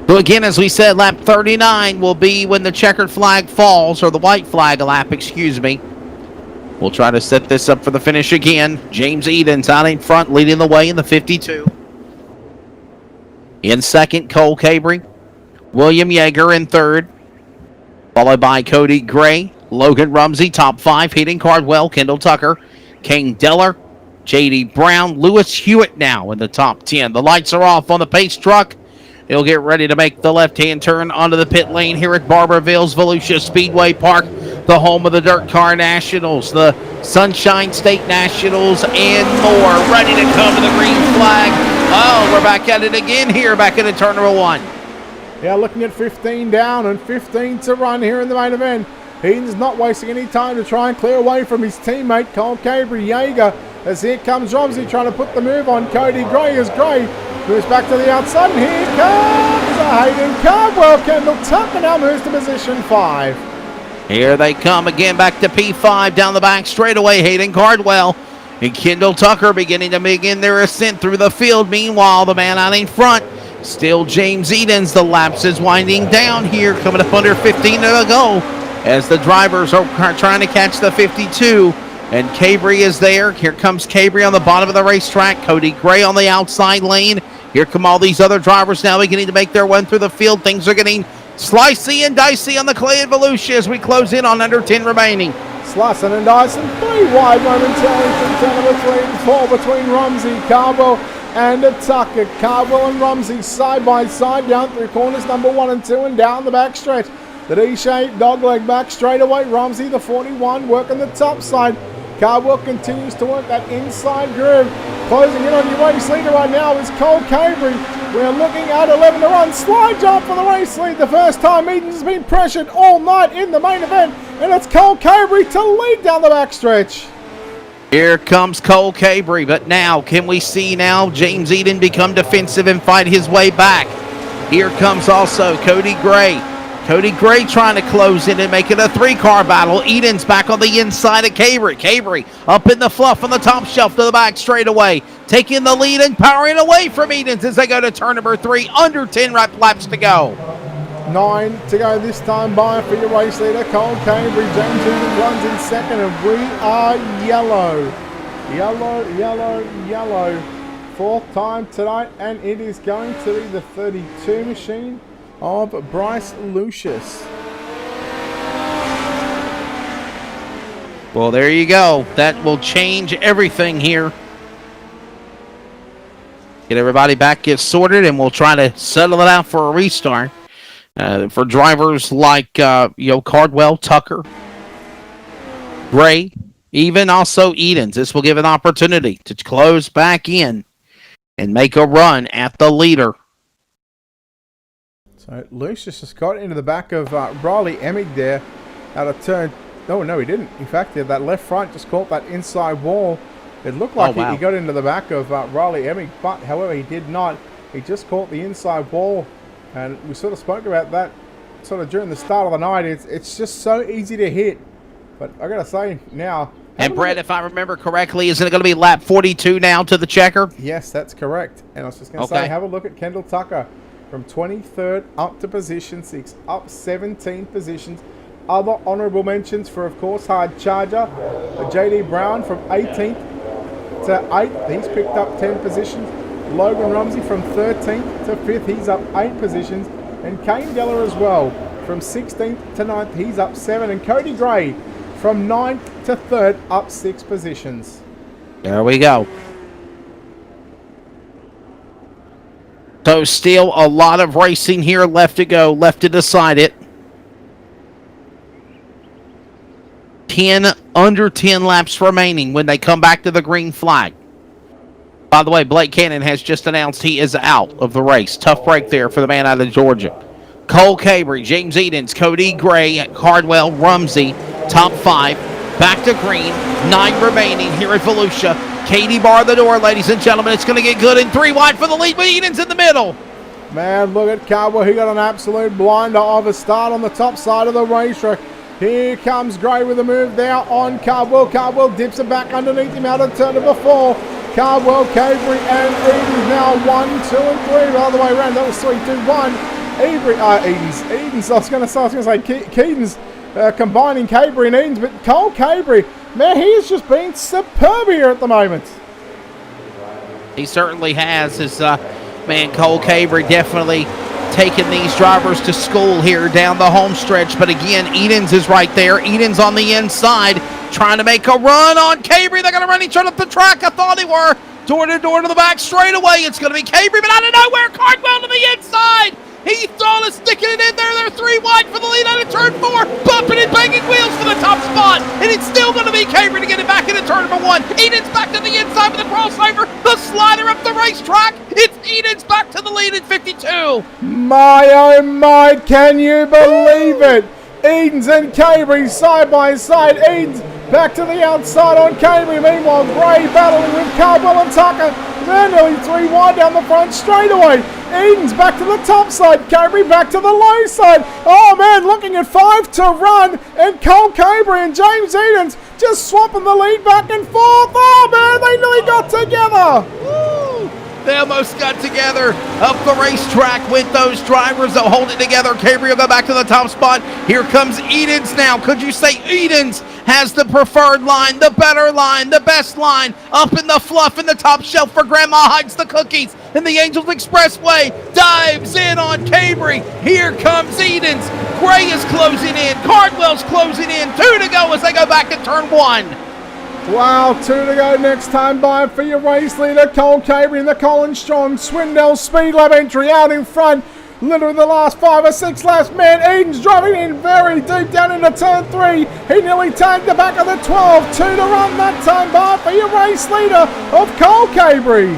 So again, as we said, lap 39 will be when the checkered flag falls, or the white flag lap, excuse me. We'll try to set this up for the finish again. James Edens out in front, leading the way in the 52. In second, Cole Cabry. William Yeager in third. Followed by Cody Gray. Logan Rumsey, top 5. Hayden Cardwell, Kendall Tucker. Kane Deller. J.D. Brown. Lewis Hewitt now in the top 10. The lights are off on the pace truck. He'll get ready to make the left-hand turn onto the pit lane here at Barberville's Volusia Speedway Park, the home of the Dirt Car Nationals, the Sunshine State Nationals, and more. Ready to come to the green flag. Oh, we're back at it again here, back into turn number 1. Yeah, looking at 15 down and 15 to run here in the main event. Heaton's not wasting any time to try and clear away from his teammate, Cole Cabry. Yeager, as here comes Rumsey trying to put the move on Cody Gray as Gray moves back to the outside, and here comes Hayden Cardwell. Kendall Tucker now moves to position 5. Here they come again, back to P5 down the back straightaway. Hayden Cardwell and Kendall Tucker beginning to begin their ascent through the field. Meanwhile, the man out in front, still James Edens. The laps is winding down here, coming up under 15 to go as the drivers are trying to catch the 52. And Cabry is there. Here comes Cabry on the bottom of the racetrack. Cody Gray on the outside lane. Here come all these other drivers now beginning to make their way through the field. Things are getting slicey and dicey on the clay at Volusia as we close in on under 10 remaining. Slicing and dicing, 3 wide momentarily from turn number 3 and 4 between Rumsey, Cardwell, and Tucker. Cardwell and Rumsey side by side down through corners number 1 and 2 and down the back stretch. The D-shaped dogleg back straight away. Rumsey, the 41, working the top side. Cardwell continues to work that inside groove. Closing in on your race leader right now is Cole Cabry. We're looking at 11 to run. Slide jump for the race lead. The first time Edens has been pressured all night in the main event. And it's Cole Cabry to lead down the backstretch. Here comes Cole Cabry. But now, can we see now James Eden become defensive and fight his way back? Here comes also Cody Gray. Cody Gray trying to close in and make it a 3-car battle. Edens back on the inside of Cabry. Cabry up in the fluff on the top shelf to the back straightaway. Taking the lead and powering away from Edens as they go to turn number 3. Under 10 laps to go. 9 to go this time by for your race leader, Cole Cabry. James Edens runs in second, and we are yellow. Yellow, yellow, yellow. 4th time tonight, and it is going to be the 32 machine of Bryce Lucius. Well, there you go. That will change everything here. Get everybody back, get sorted, and we'll try to settle it out for a restart. For drivers like Cardwell, Tucker, Gray, even also Edens. This will give an opportunity to close back in and make a run at the leader. So Lucius just got into the back of Riley Emig there out of turn. No, he didn't. In fact, that left front just caught that inside wall. It looked like he got into the back of Riley Emig, but however, he did not. He just caught the inside wall, and we sort of spoke about that sort of during the start of the night. It's just so easy to hit, but I gotta say now. And Brett, if I remember correctly, isn't it going to be lap 42 now to the checker? Yes, that's correct. And I was just going to say, have a look at Kendall Tucker. From 23rd up to position 6, up 17 positions. Other honourable mentions for, of course, Hard Charger. J.D. Brown from 18th to 8th. He's picked up 10 positions. Logan Rumsey from 13th to 5th. He's up 8 positions. And Kane Deller as well. From 16th to 9th. He's up 7. And Cody Gray from 9th to 3rd, up 6 positions. There we go. So still a lot of racing here left to go, left to decide it. Under 10 laps remaining when they come back to the green flag. By the way, Blake Cannon has just announced he is out of the race. Tough break there for the man out of Georgia. Cole Cabry, James Edens, Cody Gray, Cardwell, Rumsey, top 5. back to green. 9 remaining here at Volusia. Katie bar the door, ladies and gentlemen. It's going to get good in 3 wide for the lead, but Eden's in the middle. Man, look at Caldwell. He got an absolute blinder of a start on the top side of the racetrack. Here comes Gray with a move there on Caldwell. Caldwell dips it back underneath him out of turn number 4. Caldwell, Cavery, and Edens now 1, 2, and 3. The other way around. That was 3, 2, 1. Edens. I was going to say Keaton's combining Cavery and Edens, but Cole Cavery, man, he is just being superb here at the moment. He certainly has. His man, Cole Cavery, definitely taking these drivers to school here down the home stretch. But again, Edens is right there. Edens on the inside, trying to make a run on Cavery. They're going to run each other up the track. I thought they were. Door to door to the back straightaway. It's going to be Cavery, but out of nowhere, Cardwell to the inside. He's throwing, sticking it in there. They're 3 wide for the lead out of turn 4. Bumping and banging wheels for the top spot. And it's still going to be Cavery to get it back into turn number 1. Edens back to the inside with the crossover. The slider up the racetrack. It's Edens back to the lead at 52. My oh my, can you believe it? Edens and Cavery side by side. Edens back to the outside on Cavery. Meanwhile, Gray battling with Caldwell and Tucker. They're nearly 3 wide down the front straightaway. Edens back to the top side. Cavery back to the low side. Oh man, looking at 5 to run. And Cole Cavery and James Edens just swapping the lead back and forth. Oh man, they nearly got together. Woo! They almost got together up the racetrack with those drivers. They'll hold it together. Cavery will go back to the top spot. Here comes Edens now. Could you say Edens has the preferred line, the better line, the best line, up in the fluff in the top shelf for Grandma hides the cookies, and the Angels Expressway dives in on Cavery. Here comes Edens. Gray is closing in. Cardwell's closing in. 2 to go as they go back to turn 1. Wow, 2 to go next time by for your race leader, Cole Cavery in the Colin Strong Swindell Speed Lab entry out in front. Literally the last 5 or 6 laps, man. Edens driving in very deep down into turn 3. He nearly tagged the back of the 12. 2 to run that time by for your race leader of Cole Cavery.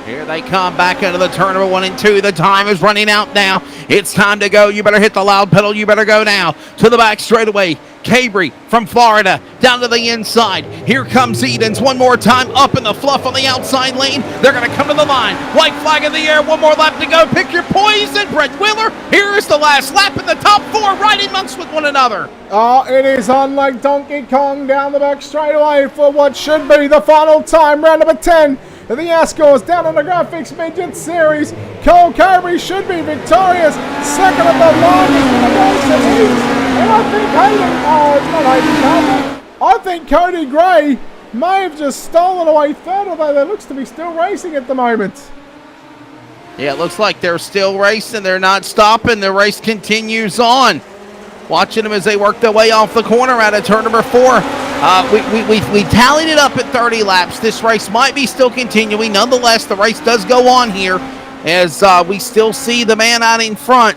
Here they come back into the turn number 1 and 2. The time is running out now. It's time to go. You better hit the loud pedal. You better go now. To the back straightaway. Cavery from Florida down to the inside. Here comes Edens one more time up in the fluff on the outside lane. They're going to come to the line. White flag in the air. 1 more lap to go. Pick your poison. Brett Wheeler. Here is the last lap in the top 4 right amongst with one another. Oh, it is on like Donkey Kong down the back straightaway for what should be the final time. Round number 10. The Ascors down on the Graphics Midget Series. Cole Cavery should be victorious. Second at the line is going to go to Edens. And I think I think Cody Gray may have just stolen away third, although there looks to be still racing at the moment. Yeah, it looks like they're still racing. They're not stopping. The race continues on. Watching them as they work their way off the corner out of turn number 4. We tallied it up at 30 laps. This race might be still continuing. Nonetheless, the race does go on here as we still see the man out in front.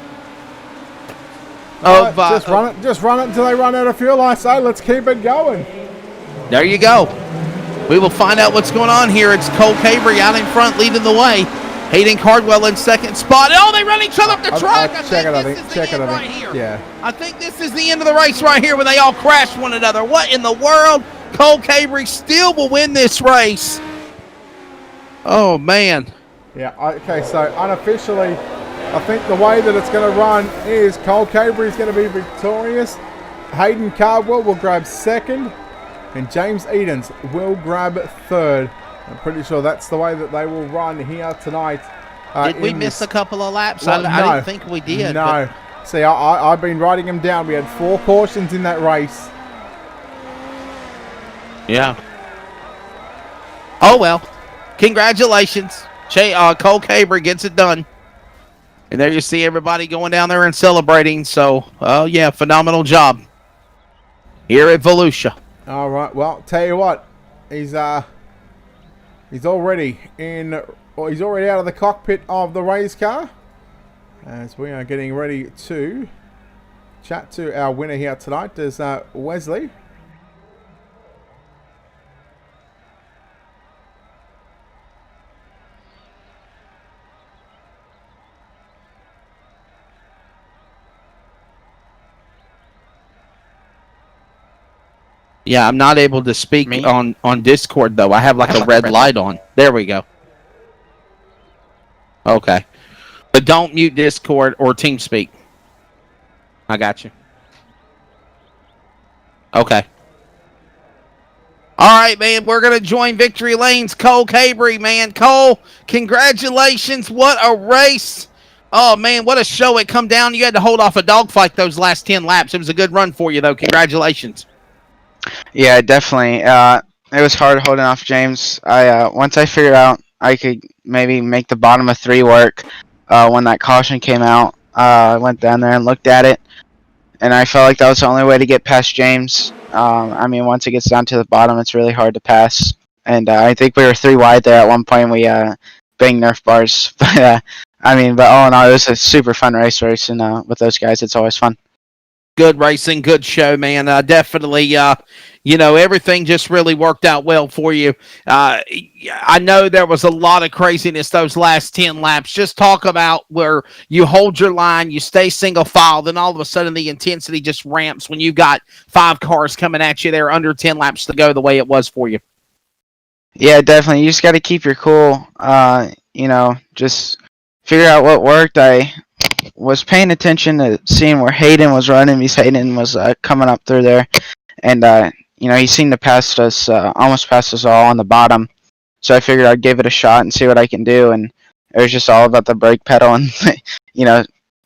Just run it until they run out of fuel, I say. Let's keep it going. There you go. We will find out what's going on here. It's Cole Cavery out in front leading the way. Hayden Cardwell in second spot. Oh, they run each other up the track. I think this is the end of the race right here when they all crash one another. What in the world? Cole Cavery still will win this race. Oh, man. Yeah, okay, so unofficially, I think the way that it's going to run is Cole Cavery is going to be victorious. Hayden Cardwell will grab second, and James Edens will grab third. I'm pretty sure that's the way that they will run here tonight. Did we miss a couple of laps? Well, I didn't think we did. No. See, I've been writing them down. We had 4 cautions in that race. Yeah. Oh, well. Congratulations. Cole Cavery gets it done. And there you see everybody going down there and celebrating. So, yeah, phenomenal job here at Volusia. All right. Well, tell you what, he's already he's already out of the cockpit of the race car, as we are getting ready to chat to our winner here tonight. There's Wesley. Yeah, I'm not able to speak Me? on Discord though. I have like a red light on. There we go. Okay. But don't mute Discord or TeamSpeak. I got you. Okay. All right, man. We're going to join Victory Lane's Cole Cabry, man. Cole, congratulations. What a race. Oh, man, what a show it come down. You had to hold off a dogfight those last 10 laps. It was a good run for you, though. Congratulations. Yeah, definitely. It was hard holding off James. I once I figured out I could maybe make the bottom of 3 work. When that caution came out, I went down there and looked at it, and I felt like that was the only way to get past James. I mean, once it gets down to the bottom, it's really hard to pass. And I think we were 3 wide there at one point. We banged Nerf bars, but I mean, but all in all, it was a super fun race racing with those guys. It's always fun. Good racing, good show, man. Definitely, everything just really worked out well for you. I know there was a lot of craziness those last 10 laps. Just talk about where you hold your line, you stay single file, then all of a sudden the intensity just ramps when you got 5 cars coming at you there under 10 laps to go the way it was for you. Yeah, definitely. You just got to keep your cool. Just figure out what worked. I was paying attention to seeing where Hayden was running because Hayden was coming up through there, and he seemed to pass us, almost passed us all on the bottom. So I figured I'd give it a shot and see what I can do, and it was just all about the brake pedal and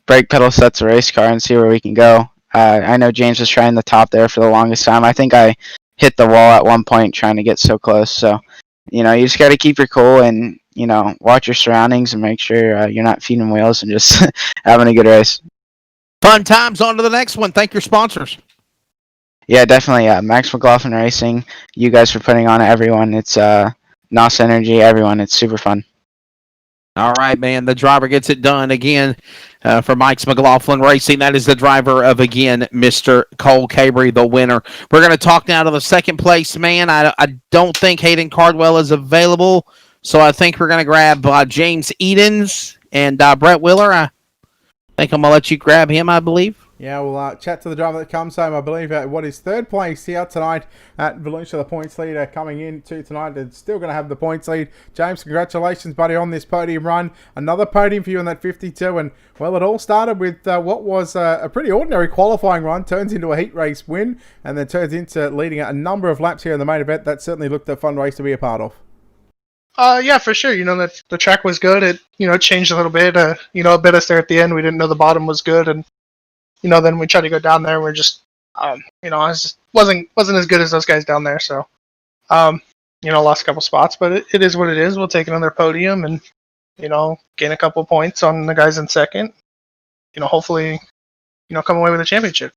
brake pedal sets a race car and see where we can go. I know James was trying the top there for the longest time. I think I hit the wall at one point trying to get so close. So you just got to keep your cool and watch your surroundings and make sure you're not feeding wheels and just having a good race. Fun times. On to the next one. Thank your sponsors. Yeah, definitely. Max McLaughlin Racing. You guys for putting on it. Everyone. It's NOS Energy. Everyone. It's super fun. All right, man. The driver gets it done again for Mike's McLaughlin Racing. That is the driver of, again, Mr. Cole Cabry, the winner. We're going to talk now to the second place, man. I don't think Hayden Cardwell is available, so I think we're going to grab James Edens and Brett Willer. I think I'm going to let you grab him, I believe. Yeah, we'll chat to the driver that comes home, I believe, what is third place here tonight at Volusia, the points leader coming into tonight. They're still going to have the points lead. James, congratulations, buddy, on this podium run. Another podium for you in that 52. And, well, it all started with what was a pretty ordinary qualifying run, turns into a heat race win, and then turns into leading a number of laps here in the main event. That certainly looked a fun race to be a part of. Yeah, for sure. That the track was good. It changed a little bit. It bit us there at the end. We didn't know the bottom was good, and then we tried to go down there. And we're just, I just wasn't as good as those guys down there. So, lost a couple spots, but it is what it is. We'll take another podium and, gain a couple points on the guys in second. Hopefully, come away with a championship.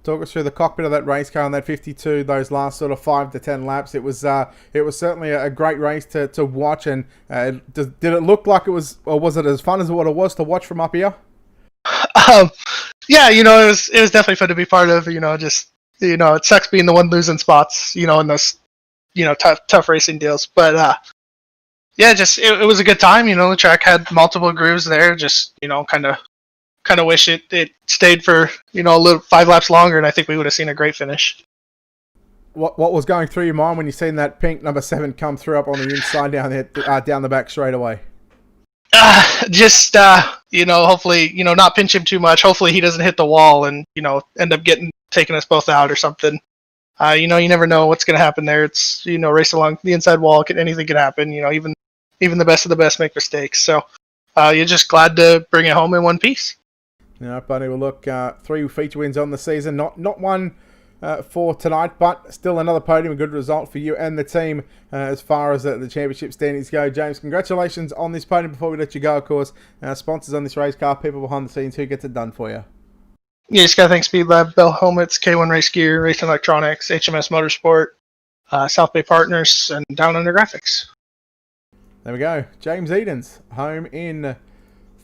Talk us through the cockpit of that race car on that 52, those last sort of 5 to 10 laps. It was certainly a great race to watch. And did it look like it was, or was it as fun as what it was to watch from up here? Yeah, it was definitely fun to be part of. It sucks being the one losing spots, in those, tough racing deals. But yeah, it was a good time. The track had multiple grooves there. Just kind of wish it stayed for a little 5 laps longer, and I think we would have seen a great finish. What was going through your mind when you seen that pink number 7 come through up on the inside down there, down the back straight away? Hopefully, not pinch him too much. Hopefully he doesn't hit the wall and, end up taking us both out or something. You never know what's going to happen there. It's, race along the inside wall. Anything can happen. Even the best of the best make mistakes. So, you're just glad to bring it home in one piece. Yeah, buddy. Well, look, 3 feature wins on the season. Not one for tonight, but still another podium, a good result for you and the team as far as the championship standings go. James, congratulations on this podium. Before we let you go, of course, sponsors on this race car, people behind the scenes, who gets it done for you? Yeah, just got to thank Speed Lab, Bell Helmets, K1 Race Gear, Racing Electronics, HMS Motorsport, South Bay Partners, and Down Under Graphics. There we go. James Edens, home in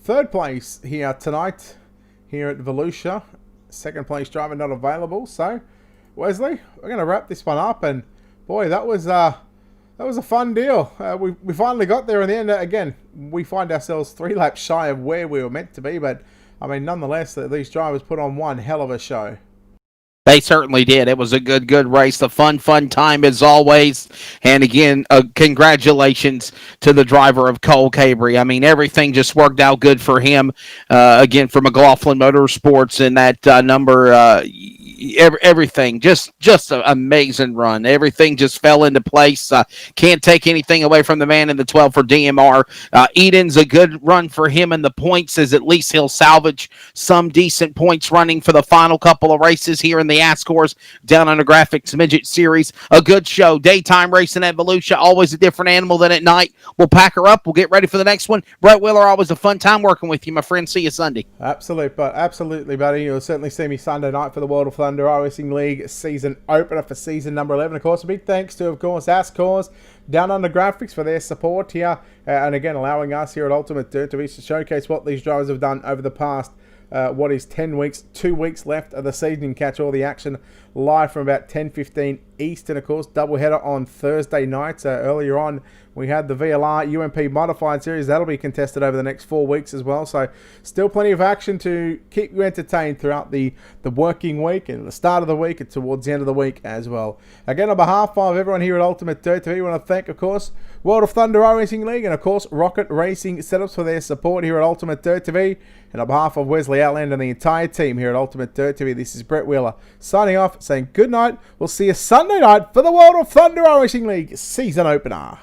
third place here tonight, here at Volusia. Second place driver not available, so Wesley, we're going to wrap this one up, and boy, that was a fun deal. We finally got there in the end. Again, we find ourselves 3 laps shy of where we were meant to be, but I mean, nonetheless, these drivers put on one hell of a show. They certainly did. It was a good race. A fun time as always. And again, congratulations to the driver of Cole Cabry. I mean, everything just worked out good for him. Again, for McLaughlin Motorsports and that number. Everything just an amazing run. Everything just fell into place. Can't take anything away from the man in the 12 for DMR. Eden's a good run for him in the points, as at least he'll salvage some decent points running for the final couple of races here in the Ascors down on the Graphics Midget Series. A good show. Daytime racing at Volusia, always a different animal than at night. We'll pack her up. We'll get ready for the next one. Brett Wheeler, always a fun time working with you, my friend. See you Sunday. Absolutely, buddy. You'll certainly see me Sunday night for the World of Thunder Racing League season opener for season number 11. Of course, a big thanks to, of course, Ascors down on the Graphics for their support here. And again, allowing us here at Ultimate Dirt to showcase what these drivers have done over the past 10 weeks, 2 weeks left of the season. You can catch all the action live from about 10:15 Eastern, of course. Doubleheader on Thursday nights. Earlier on, we had the VLR UMP Modified Series. That'll be contested over the next 4 weeks as well. So still plenty of action to keep you entertained throughout the working week and the start of the week and towards the end of the week as well. Again, on behalf of everyone here at Ultimate Dirt TV, we want to thank, of course, World of Thunder Racing League and, of course, Rocket Racing Setups for their support here at Ultimate Dirt TV. And on behalf of Wesley Outland and the entire team here at Ultimate Dirt TV, this is Brett Wheeler signing off, saying good night. We'll see you Sunday night for the World of Thunder Racing League season opener.